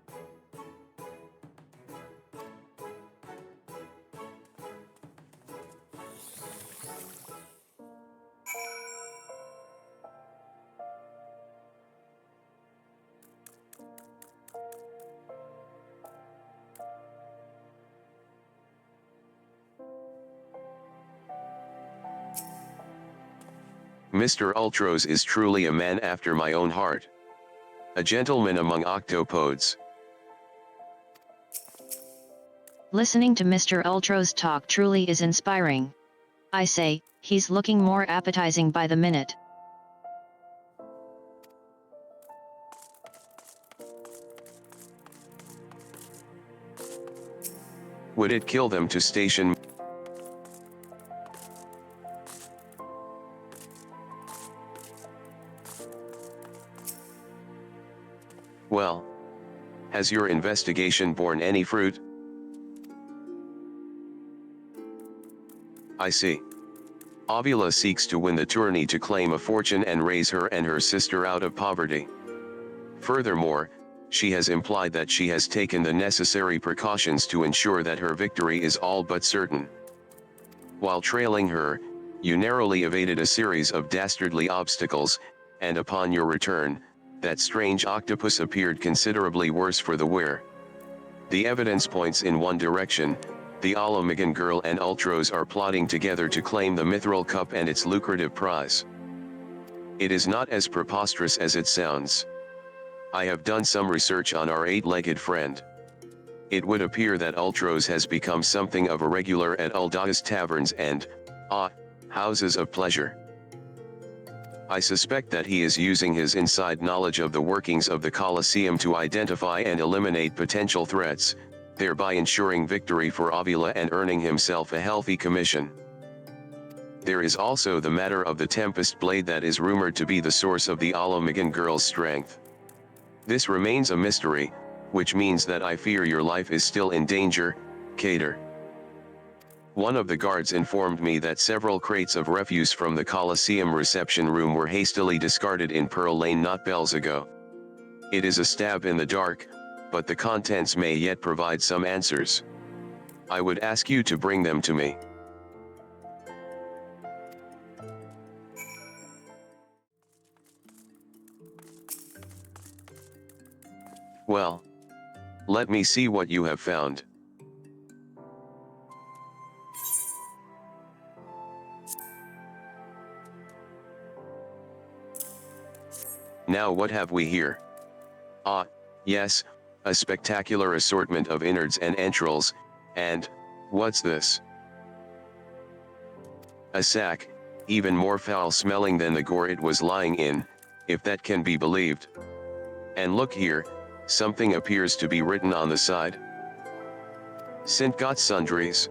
Mr. Ultros is truly a man after my own heart. A gentleman among octopods. Listening to Mr. Ultros talk truly is inspiring. I say, he's looking more appetizing by the minute. Would it kill them to station? Well, has your investigation borne any fruit? I see. Avila seeks to win the tourney to claim a fortune and raise her and her sister out of poverty. Furthermore, she has implied that she has taken the necessary precautions to ensure that her victory is all but certain. While trailing her, you narrowly evaded a series of dastardly obstacles, and upon your return, that strange octopus appeared considerably worse for the wear. The evidence points in one direction: the Alamagan girl and Ultros are plotting together to claim the Mithril Cup and its lucrative prize. It is not as preposterous as it sounds. I have done some research on our eight-legged friend. It would appear that Ultros has become something of a regular at Uldaga's taverns and, houses of pleasure. I suspect that he is using his inside knowledge of the workings of the Colosseum to identify and eliminate potential threats, thereby ensuring victory for Avila and earning himself a healthy commission. There is also the matter of the Tempest Blade that is rumored to be the source of the Alamagan girl's strength. This remains a mystery, which means that I fear your life is still in danger, Cater. One of the guards informed me that several crates of refuse from the Colosseum reception room were hastily discarded in Pearl Lane not bells ago. It is a stab in the dark, but the contents may yet provide some answers. I would ask you to bring them to me. Well, let me see what you have found. Now what have we here? Ah, yes, a spectacular assortment of innards and entrails, and, what's this? A sack, even more foul-smelling than the gore it was lying in, if that can be believed. And look here, something appears to be written on the side. Sint got sundries.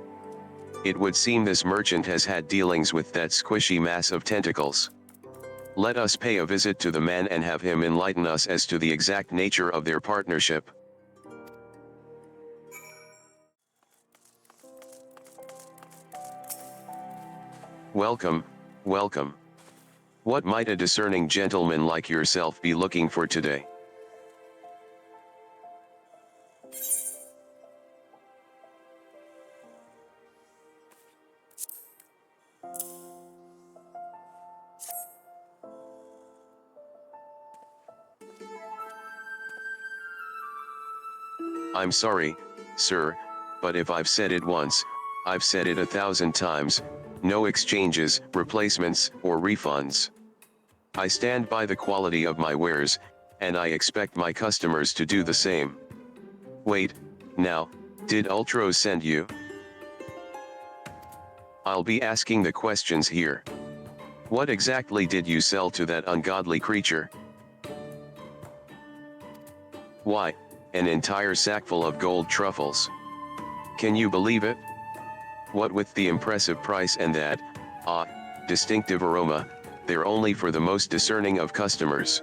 It would seem this merchant has had dealings with that squishy mass of tentacles. Let us pay a visit to the man and have him enlighten us as to the exact nature of their partnership. Welcome, welcome. What might a discerning gentleman like yourself be looking for today? I'm sorry, sir, but if I've said it once, I've said it 1,000 times, no exchanges, replacements, or refunds. I stand by the quality of my wares, and I expect my customers to do the same. Wait, now, did Ultros send you? I'll be asking the questions here. What exactly did you sell to that ungodly creature? Why, an entire sackful of gold truffles. Can you believe it? What with the impressive price and that, distinctive aroma, they're only for the most discerning of customers.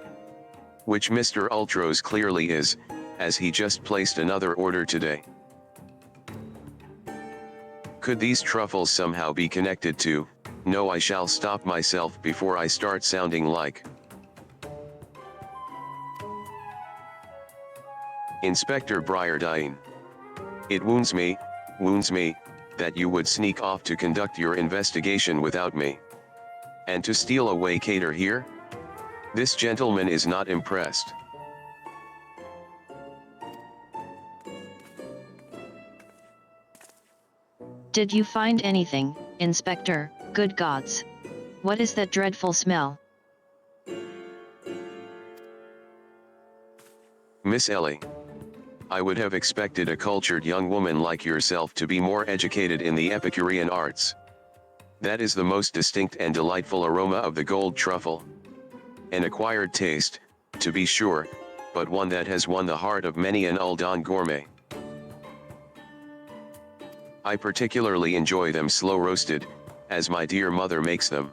Which Mr. Ultros clearly is, as he just placed another order today. Could these truffles somehow be connected to? No, I shall stop myself before I start sounding like Inspector Briardine. It wounds me, that you would sneak off to conduct your investigation without me. And to steal away Cater here? This gentleman is not impressed. Did you find anything, Inspector? Good gods! What is that dreadful smell? Miss Ellie. I would have expected a cultured young woman like yourself to be more educated in the Epicurean arts. That is the most distinct and delightful aroma of the gold truffle. An acquired taste, to be sure, but one that has won the heart of many an Uldon gourmet. I particularly enjoy them slow roasted, as my dear mother makes them.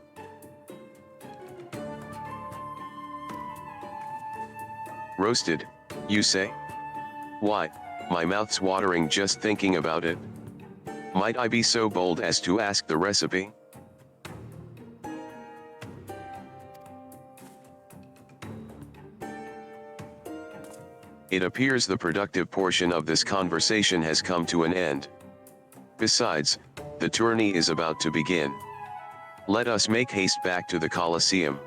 Roasted, you say? Why, my mouth's watering just thinking about it. Might I be so bold as to ask the recipe? It appears the productive portion of this conversation has come to an end. Besides, the tourney is about to begin. Let us make haste back to the Colosseum.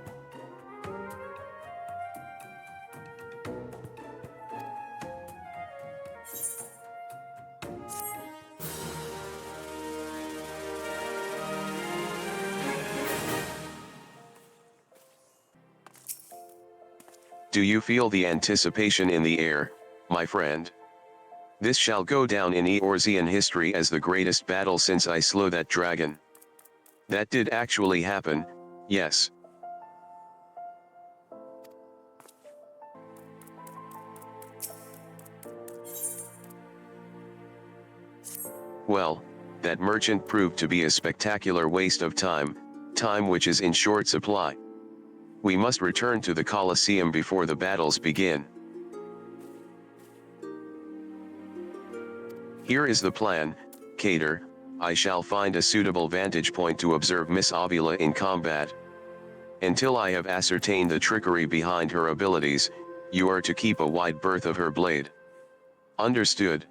Do you feel the anticipation in the air, my friend? This shall go down in Eorzean history as the greatest battle since I slew that dragon. That did actually happen, yes. Well, that merchant proved to be a spectacular waste of time, time which is in short supply. We must return to the Colosseum before the battles begin. Here is the plan, Cater. I shall find a suitable vantage point to observe Miss Ovula in combat. Until I have ascertained the trickery behind her abilities, you are to keep a wide berth of her blade. Understood?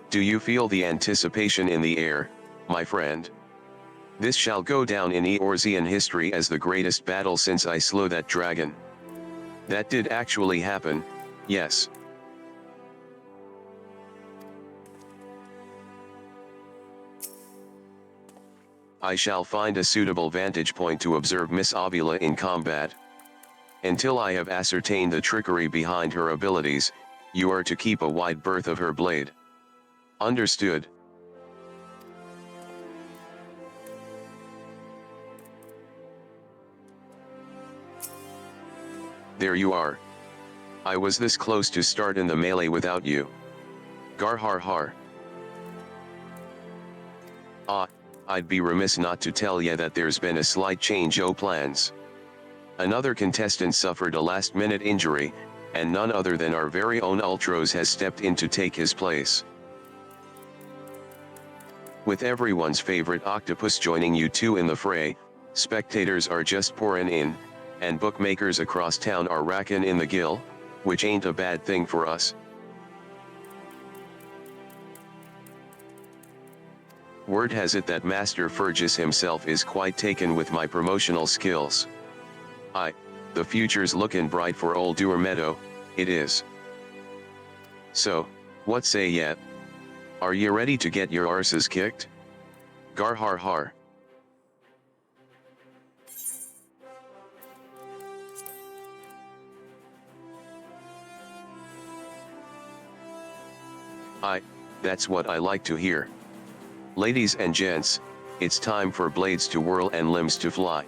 Do you feel the anticipation in the air, my friend? This shall go down in Eorzean history as the greatest battle since I slew that dragon. That did actually happen, yes. I shall find a suitable vantage point to observe Miss Ovula in combat. Until I have ascertained the trickery behind her abilities, you are to keep a wide berth of her blade. Understood. There you are. I was this close to start in the melee without you. Gar har har. Ah, I'd be remiss not to tell ya that there's been a slight change o' plans. Another contestant suffered a last-minute injury, and none other than our very own Ultros has stepped in to take his place. With everyone's favorite octopus joining you two in the fray, spectators are just pouring in, and bookmakers across town are racking in the gill, which ain't a bad thing for us. Word has it that Master Fergus himself is quite taken with my promotional skills. The future's looking bright for old Dewar Meadow, it is. So, what say yet? Are ye ready to get your arses kicked? Gar har har. That's what I like to hear. Ladies and gents, it's time for blades to whirl and limbs to fly.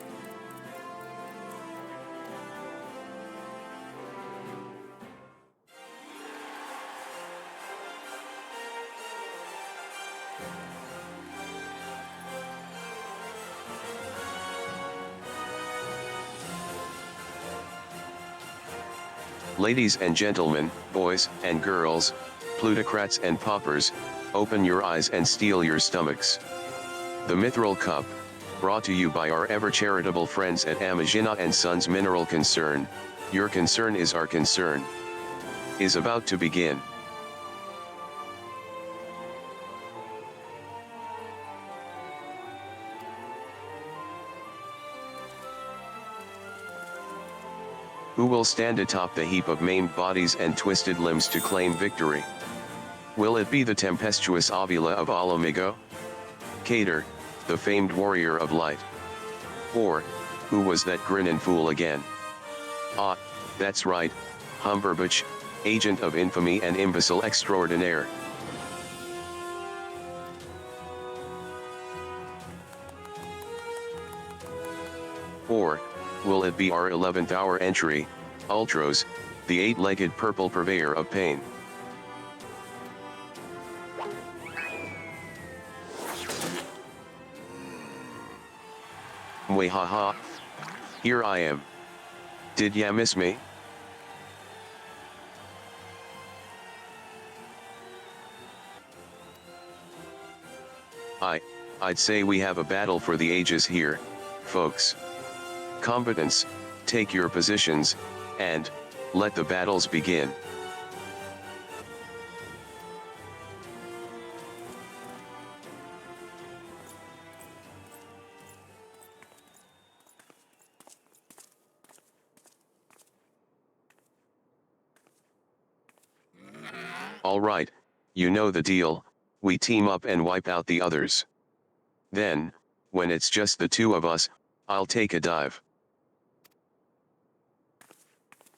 Ladies and gentlemen, boys and girls, plutocrats and paupers, open your eyes and steel your stomachs. The Mithril Cup, brought to you by our ever-charitable friends at Amagina & Sons Mineral Concern, your concern is our concern, is about to begin. Who will stand atop the heap of maimed bodies and twisted limbs to claim victory? Will it be the tempestuous Ovula of Alamigo? Cater, the famed warrior of light. Or, who was that grinnin' fool again? Ah, that's right, Humberbatch, agent of infamy and imbecile extraordinaire. Or, will it be our 11th hour entry, Ultros, the eight-legged purple purveyor of pain? Mwahaha. Here I am. Did ya miss me? I'd say we have a battle for the ages here, folks. Combatants, take your positions, and let the battles begin. Alright, you know the deal, we team up and wipe out the others. Then, when it's just the two of us, I'll take a dive.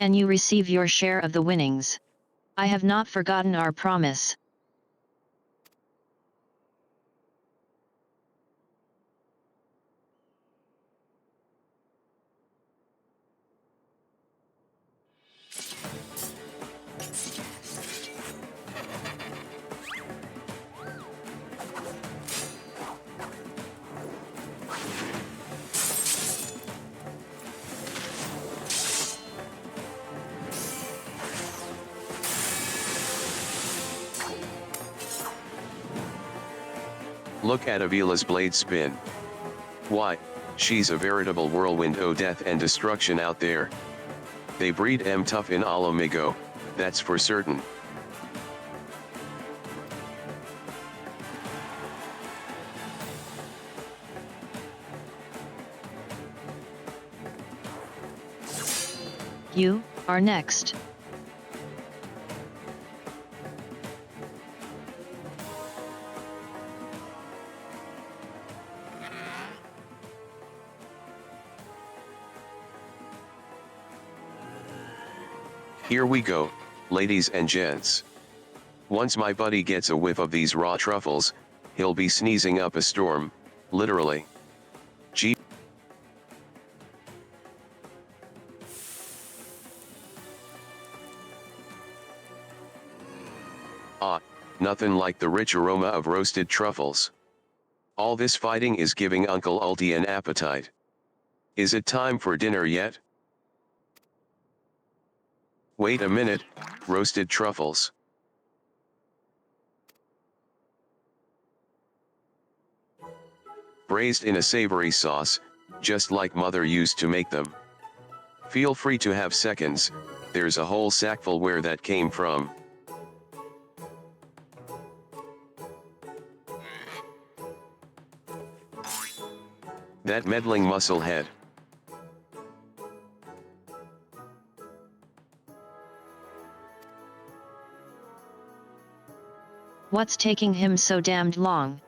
And you receive your share of the winnings. I have not forgotten our promise. Look at Avila's blade spin. Why, she's a veritable whirlwind o' death and destruction out there. They breed tough in Alamigo, that's for certain. You are next. Here we go, ladies and gents. Once my buddy gets a whiff of these raw truffles, he'll be sneezing up a storm, literally. Gee. Ah, nothing like the rich aroma of roasted truffles. All this fighting is giving Uncle Ulti an appetite. Is it time for dinner yet? Wait a minute, roasted truffles. Braised in a savory sauce, just like Mother used to make them. Feel free to have seconds, there's a whole sackful where that came from. That meddling musclehead. What's taking him so damned long?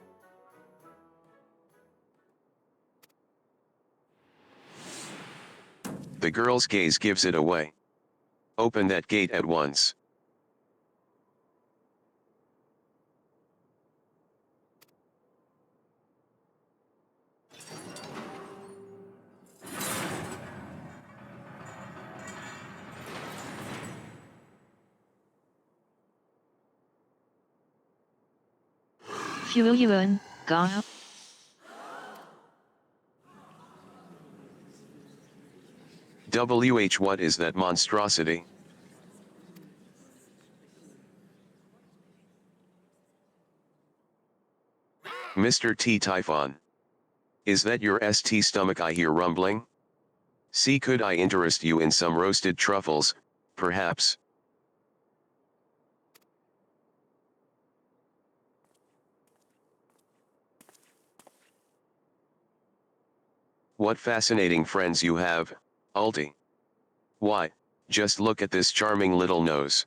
The girl's gaze gives it away. Open that gate at once. Fuyuan, Gaha. What is that monstrosity? Mr. T. Typhon. Is that your ST stomach I hear rumbling? See, could I interest you in some roasted truffles, perhaps? What fascinating friends you have, Ulti. Why, just look at this charming little nose.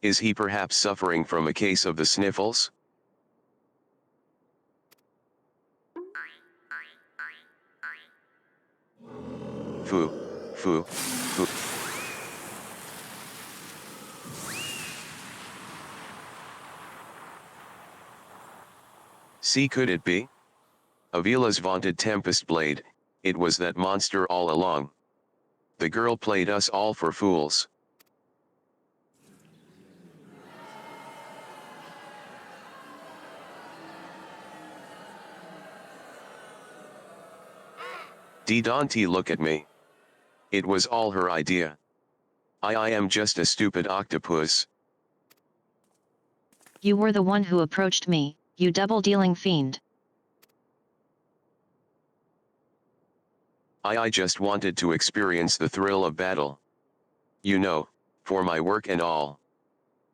Is he perhaps suffering from a case of the sniffles? Foo, foo, foo. See, could it be? Avila's vaunted Tempest Blade, it was that monster all along. The girl played us all for fools. Dante, look at me. It was all her idea. I am just a stupid octopus. You were the one who approached me, you double-dealing fiend. I just wanted to experience the thrill of battle. You know, for my work and all.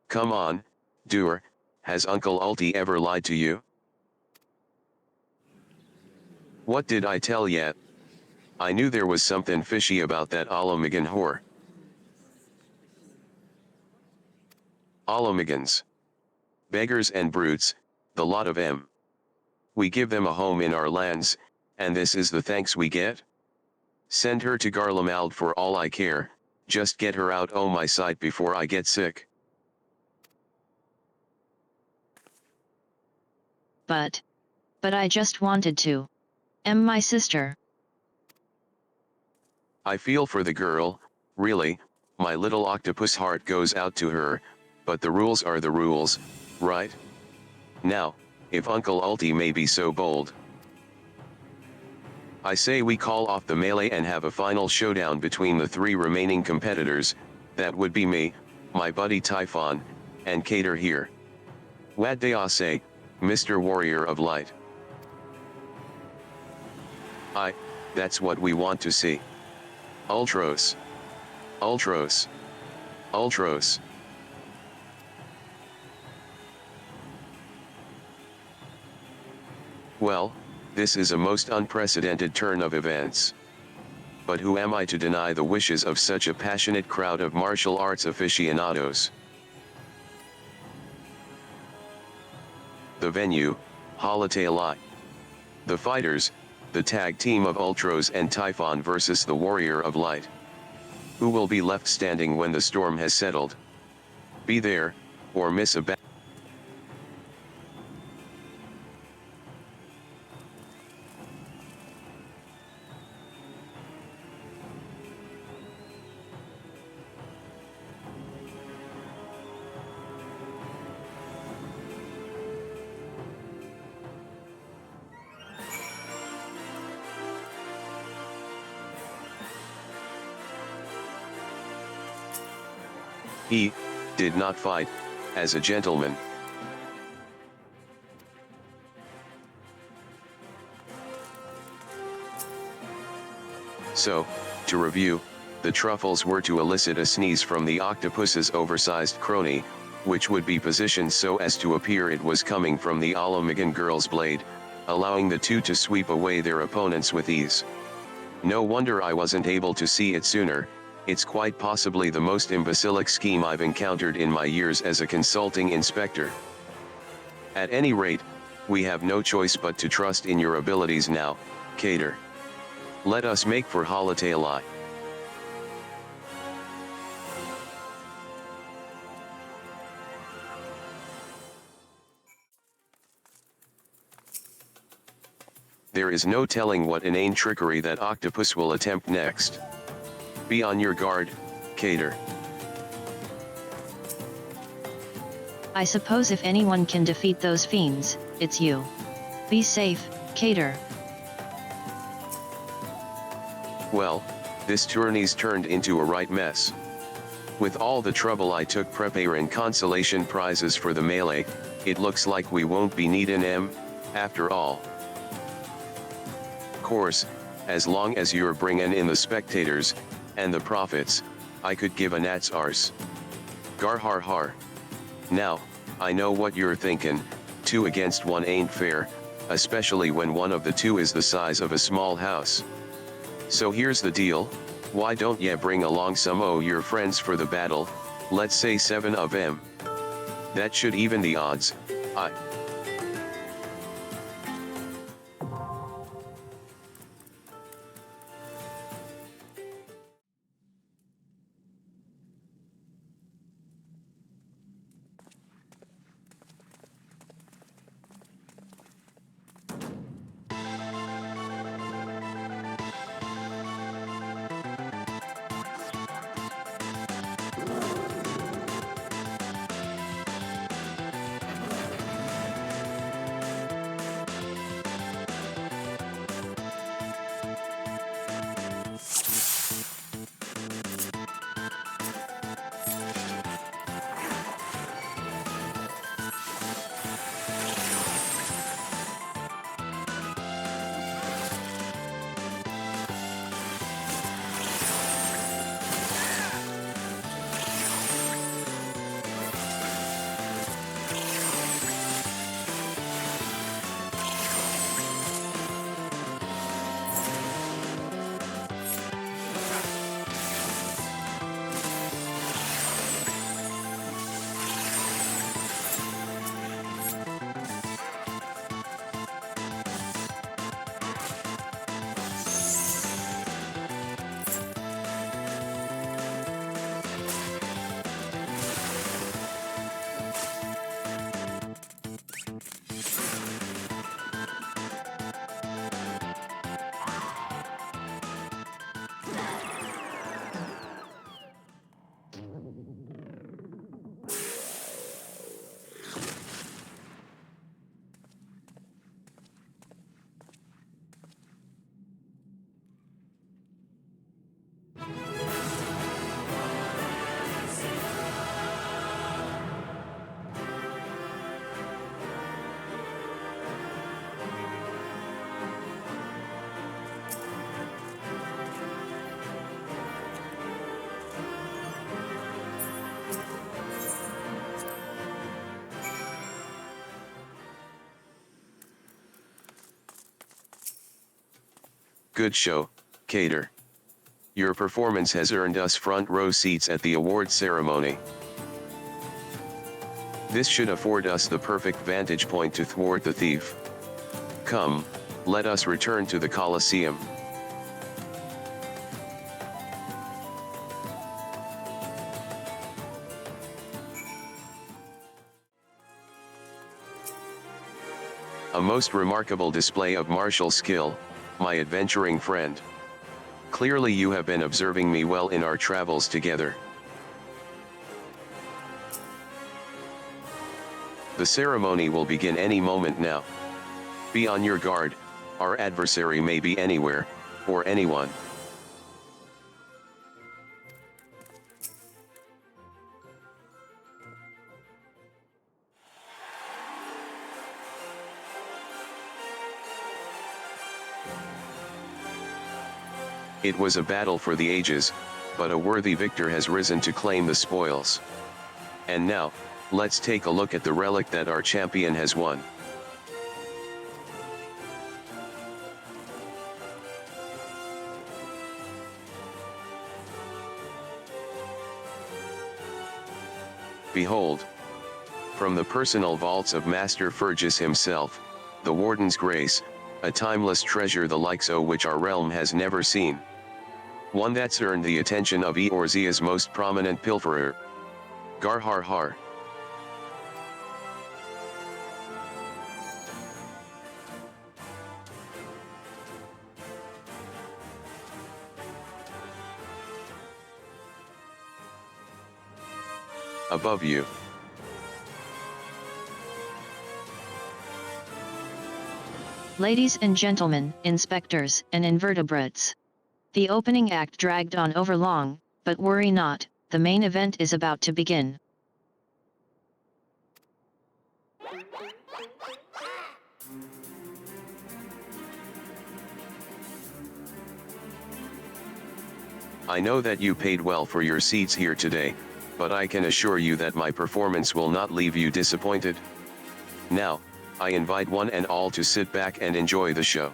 Come on, doer, has Uncle Ulti ever lied to you? What did I tell ya? I knew there was something fishy about that Olomigan whore. Olomigans. Beggars and brutes, the lot of 'em. We give them a home in our lands, and this is the thanks we get? Send her to Garlemald for all I care, just get her out o' my sight before I get sick. But I just wanted to. My sister. I feel for the girl, really, my little octopus heart goes out to her, but the rules are the rules, right? Now, if Uncle Ulti may be so bold. I say we call off the melee and have a final showdown between the 3 remaining competitors, that would be me, my buddy Typhon, and Cater here. What do I say, Mr. Warrior of Light? That's what we want to see. Ultros. Ultros. Ultros. Well, this is a most unprecedented turn of events. But who am I to deny the wishes of such a passionate crowd of martial arts aficionados? The venue, Halatealai. The fighters, the tag team of Ultros and Typhon versus the Warrior of Light. Who will be left standing when the storm has settled? Be there, or miss a battle. He did not fight as a gentleman. So, to review, the truffles were to elicit a sneeze from the octopus's oversized crony, which would be positioned so as to appear it was coming from the Olomigan girl's blade, allowing the two to sweep away their opponents with ease. No wonder I wasn't able to see it sooner. It's quite possibly the most imbecilic scheme I've encountered in my years as a consulting inspector. At any rate, we have no choice but to trust in your abilities now, Cater. Let us make for Halatealai. There is no telling what inane trickery that octopus will attempt next. Be on your guard, Cater. I suppose if anyone can defeat those fiends, it's you. Be safe, Cater. Well, this tourney's turned into a right mess. With all the trouble I took preparing consolation prizes for the melee, it looks like we won't be needin' 'em, after all. Course, as long as you're bringin' in the spectators, and the profits, I could give a gnat's arse. Gar har har. Now, I know what you're thinkin', 2 against 1 ain't fair, especially when one of the 2 is the size of a small house. So here's the deal, why don't ya bring along some o' your friends for the battle, let's say 7 of 'em. That should even the odds. Good show, Cater. Your performance has earned us front row seats at the award ceremony. This should afford us the perfect vantage point to thwart the thief. Come, let us return to the Colosseum. A most remarkable display of martial skill, my adventuring friend. Clearly you have been observing me well in our travels together. The ceremony will begin any moment now. Be on your guard, our adversary may be anywhere, or anyone. It was a battle for the ages, but a worthy victor has risen to claim the spoils. And now, let's take a look at the relic that our champion has won. Behold! From the personal vaults of Master Fergus himself, the Warden's Grace, a timeless treasure the likes of which our realm has never seen. One that's earned the attention of Eorzea's most prominent pilferer. Gar har har. Above you. Ladies and gentlemen, inspectors and invertebrates. The opening act dragged on over long, but worry not, the main event is about to begin. I know that you paid well for your seats here today, but I can assure you that my performance will not leave you disappointed. Now, I invite one and all to sit back and enjoy the show.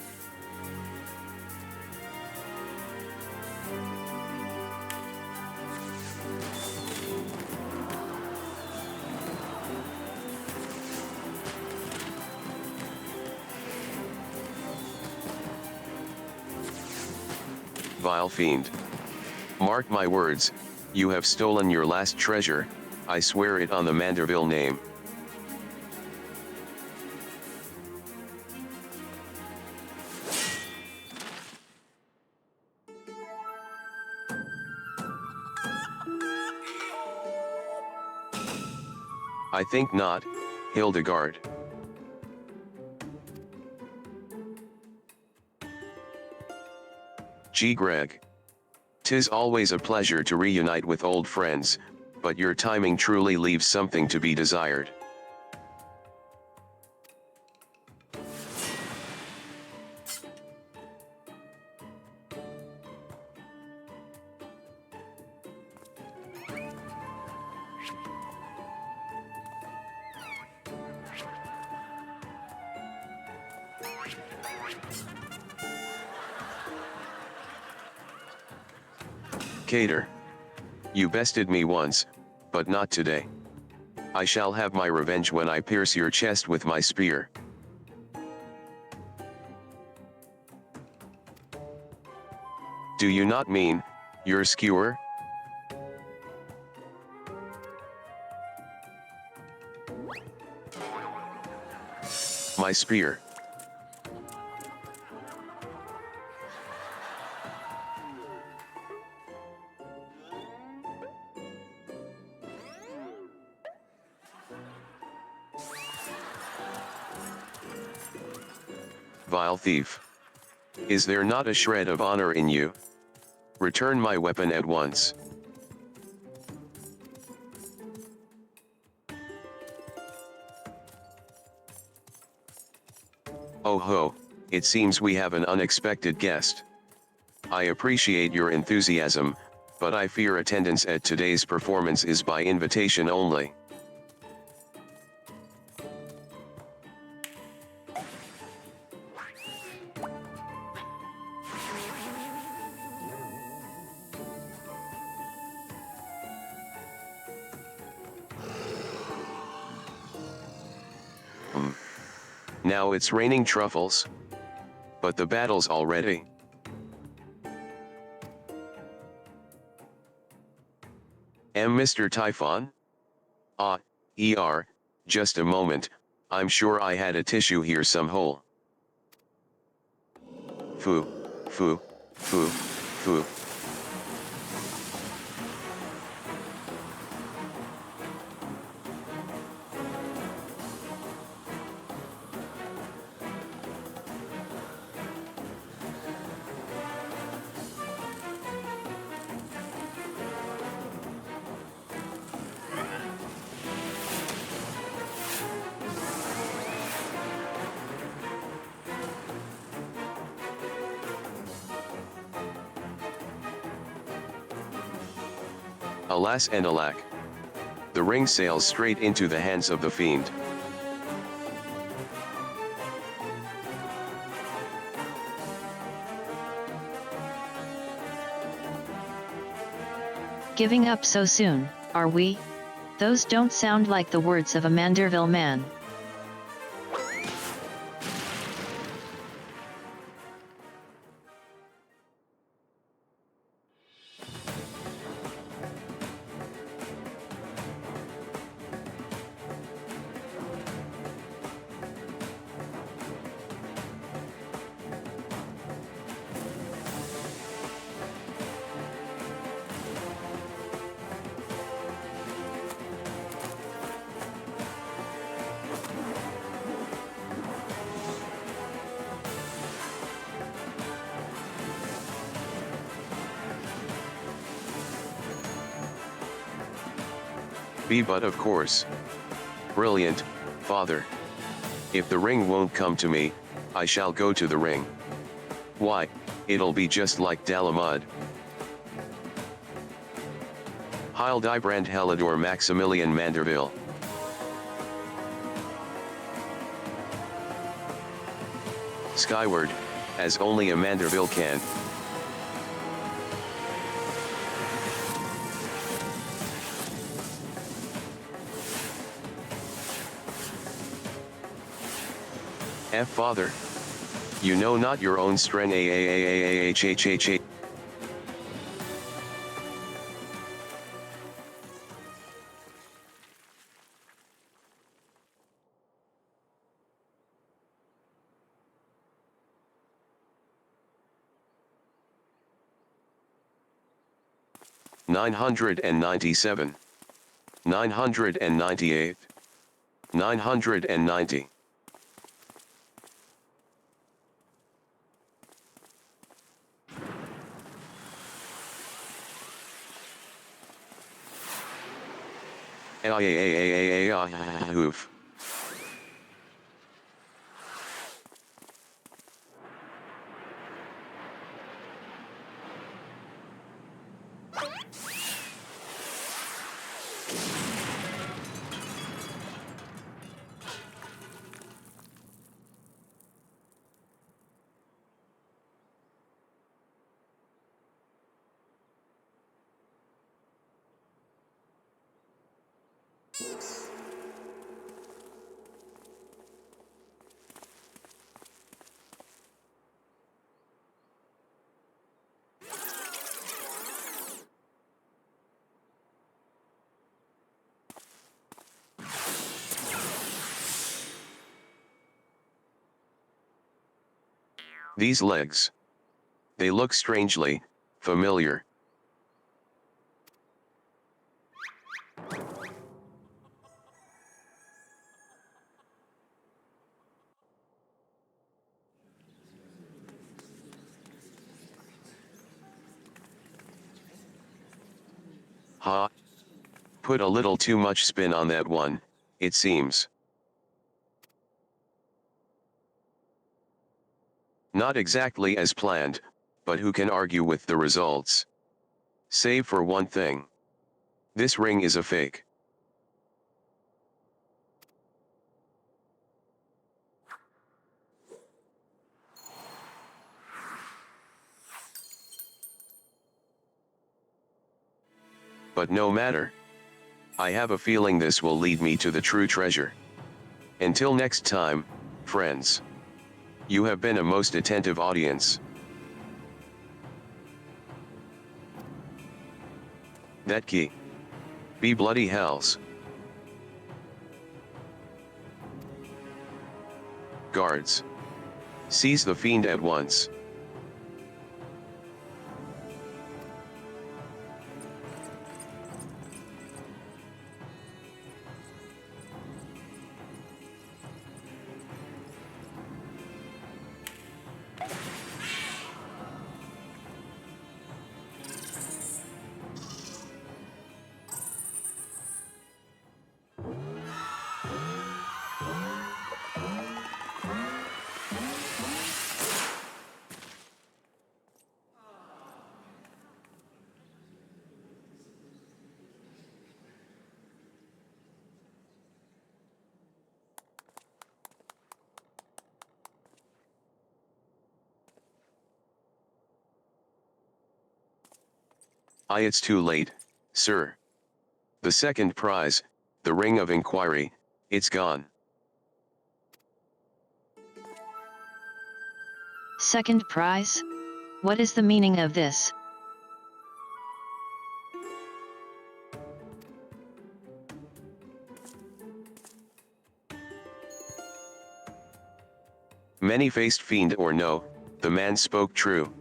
Vile fiend. Mark my words, you have stolen your last treasure, I swear it on the Manderville name. I think not, Hildegard. G. Greg. 'Tis always a pleasure to reunite with old friends, but your timing truly leaves something to be desired. Cater. You bested me once, but not today. I shall have my revenge when I pierce your chest with my spear. Do you not mean, your skewer? My spear. Vile thief. Is there not a shred of honor in you? Return my weapon at once. Oh ho, it seems we have an unexpected guest. I appreciate your enthusiasm, but I fear attendance at today's performance is by invitation only. Now it's raining truffles. But the battle's already. Mr. Typhon? Ah, just a moment, I'm sure I had a tissue here some hole. Foo, foo, foo, foo. Alas and alack. The ring sails straight into the hands of the fiend. Giving up so soon, are we? Those don't sound like the words of a Manderville man. But of course. Brilliant, father. If the ring won't come to me, I shall go to the ring. Why, it'll be just like Dalamud. Hildibrand Maximilian Manderville. Skyward, as only a Manderville can. Father. You know not your own strength. AAAAAHHHH. $997. 998. 990. Hoof. These legs. They look strangely familiar. Ha! Put a little too much spin on that one, it seems. Not exactly as planned, but who can argue with the results? Save for one thing. This ring is a fake. But no matter. I have a feeling this will lead me to the true treasure. Until next time, friends. You have been a most attentive audience. That key. Be bloody hells. Guards. Seize the fiend at once. It's too late, sir. The second prize, the Ring of Enquiry, it's gone. Second prize? What is the meaning of this? Many-faced fiend or no, the man spoke true.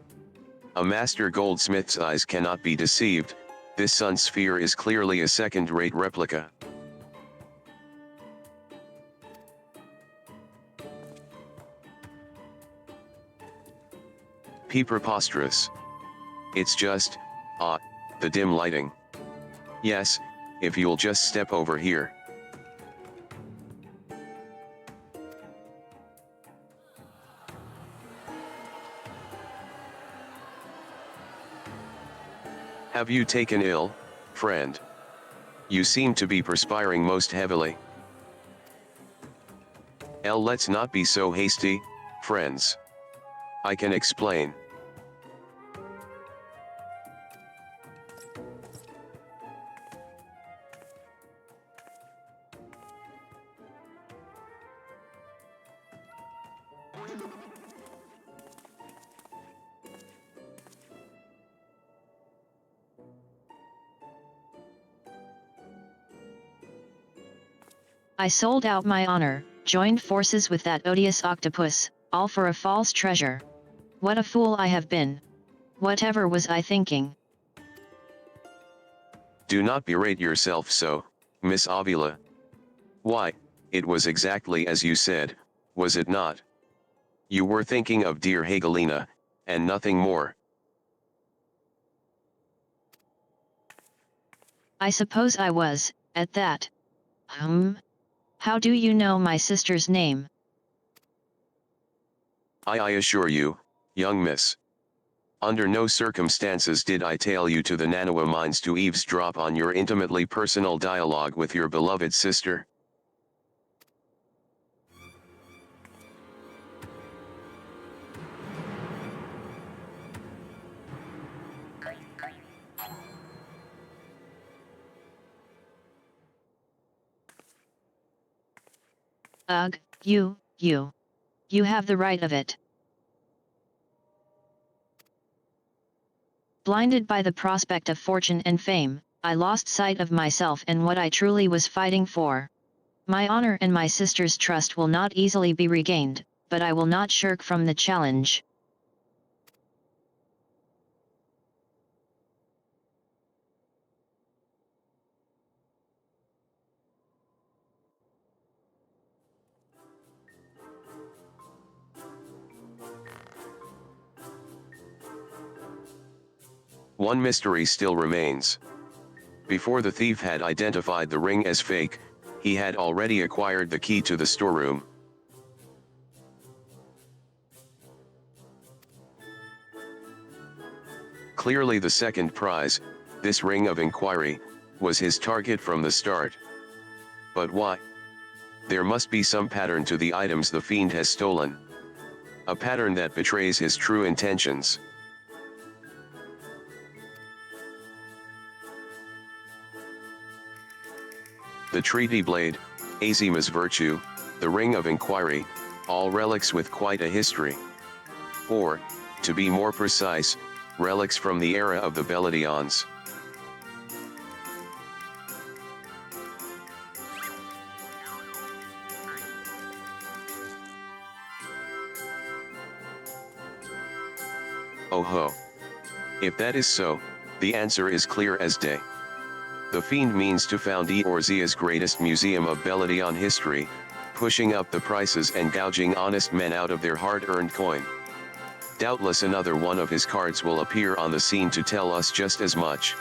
A master goldsmith's eyes cannot be deceived, this sun sphere is clearly a second-rate replica. Preposterous. It's just, the dim lighting. Yes, if you'll just step over here. Have you taken ill, friend? You seem to be perspiring most heavily. Let's not be so hasty, friends. I can explain. I sold out my honor, joined forces with that odious octopus, all for a false treasure. What a fool I have been. Whatever was I thinking? Do not berate yourself so, Miss Avila. Why, it was exactly as you said, was it not? You were thinking of dear Hagelina, and nothing more. I suppose I was, at that. How do you know my sister's name? I assure you, young miss. Under no circumstances did I tail you to the Nanawa mines to eavesdrop on your intimately personal dialogue with your beloved sister. Ugh, you have the right of it. Blinded by the prospect of fortune and fame, I lost sight of myself and what I truly was fighting for. My honor and my sister's trust will not easily be regained, but I will not shirk from the challenge. One mystery still remains. Before the thief had identified the ring as fake, he had already acquired the key to the storeroom. Clearly the second prize, this ring of Enquiry, was his target from the start. But why? There must be some pattern to the items the fiend has stolen. A pattern that betrays his true intentions. The treaty blade, Azima's virtue, the ring of Enquiry, all relics with quite a history. Or, to be more precise, relics from the era of the Beledions. Oh ho! If that is so, the answer is clear as day. The fiend means to found Eorzea's greatest museum of Beledion history, pushing up the prices and gouging honest men out of their hard-earned coin. Doubtless another one of his cards will appear on the scene to tell us just as much.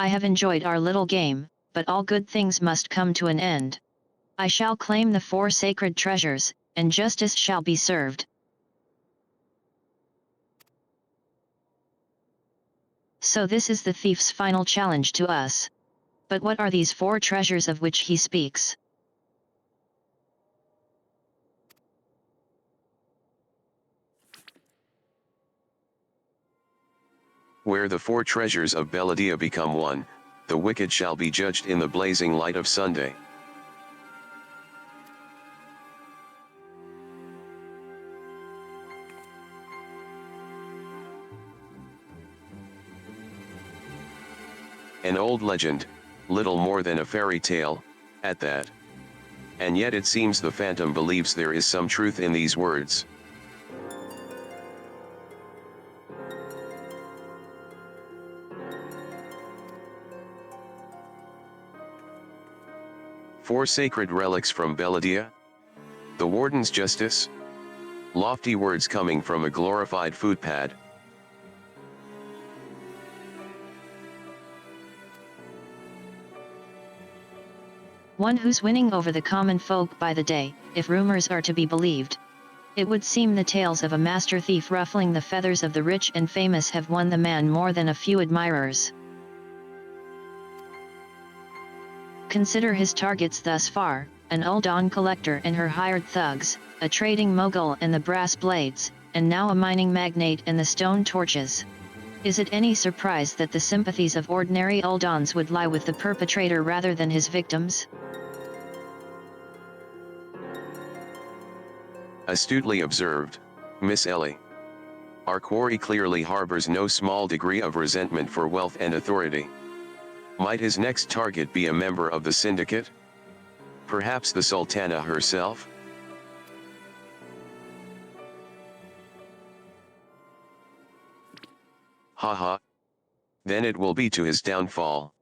I have enjoyed our little game, but all good things must come to an end. I shall claim the 4 sacred treasures, and justice shall be served. So this is the thief's final challenge to us. But what are these 4 treasures of which he speaks? Where the 4 treasures of Beledia become one, the wicked shall be judged in the blazing light of Sunday. An old legend, little more than a fairy tale, at that. And yet it seems the phantom believes there is some truth in these words. Four sacred relics from Beledia? The warden's justice? Lofty words coming from a glorified footpad. One who's winning over the common folk by the day, if rumors are to be believed. It would seem the tales of a master thief ruffling the feathers of the rich and famous have won the man more than a few admirers. Consider his targets thus far, an Uldon collector and her hired thugs, a trading mogul and the brass blades, and now a mining magnate and the stone torches. Is it any surprise that the sympathies of ordinary Uldons would lie with the perpetrator rather than his victims? Astutely observed, Miss Ellie. Our quarry clearly harbors no small degree of resentment for wealth and authority. Might his next target be a member of the syndicate? Perhaps the Sultana herself? Haha. Then it will be to his downfall.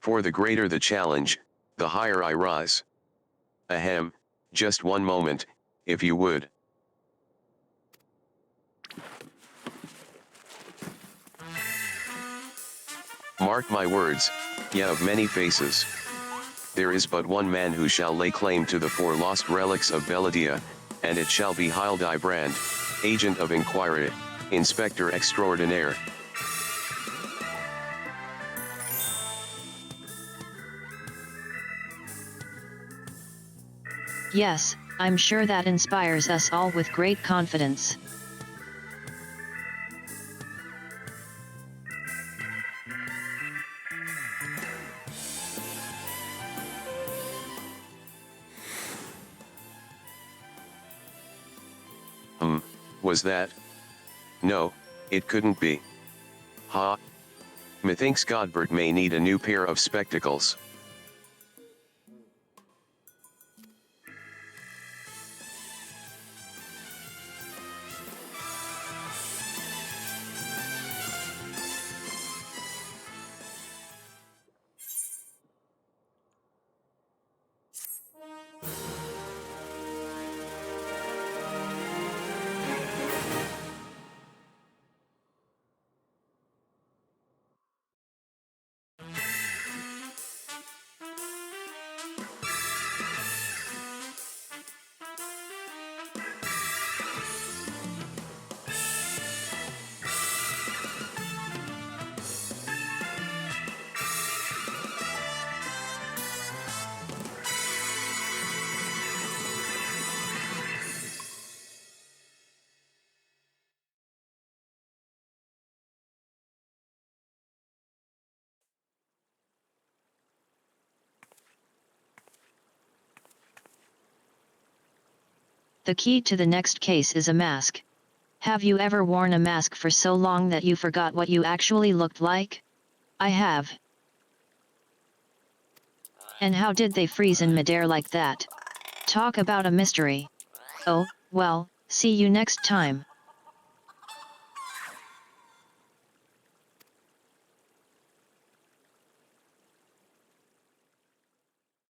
For the greater the challenge, the higher I rise. Ahem, just one moment, if you would. Mark my words, ye of many faces. There is but one man who shall lay claim to the 4 lost relics of Belladia, and it shall be Hildibrand, agent of Enquiry, Inspector Extraordinaire. Yes, I'm sure that inspires us all with great confidence. Was that? No, it couldn't be. Ha! Methinks Godbert may need a new pair of spectacles. The key to the next case is a mask. Have you ever worn a mask for so long that you forgot what you actually looked like? I have. And how did they freeze in midair like that? Talk about a mystery. Oh, well, see you next time.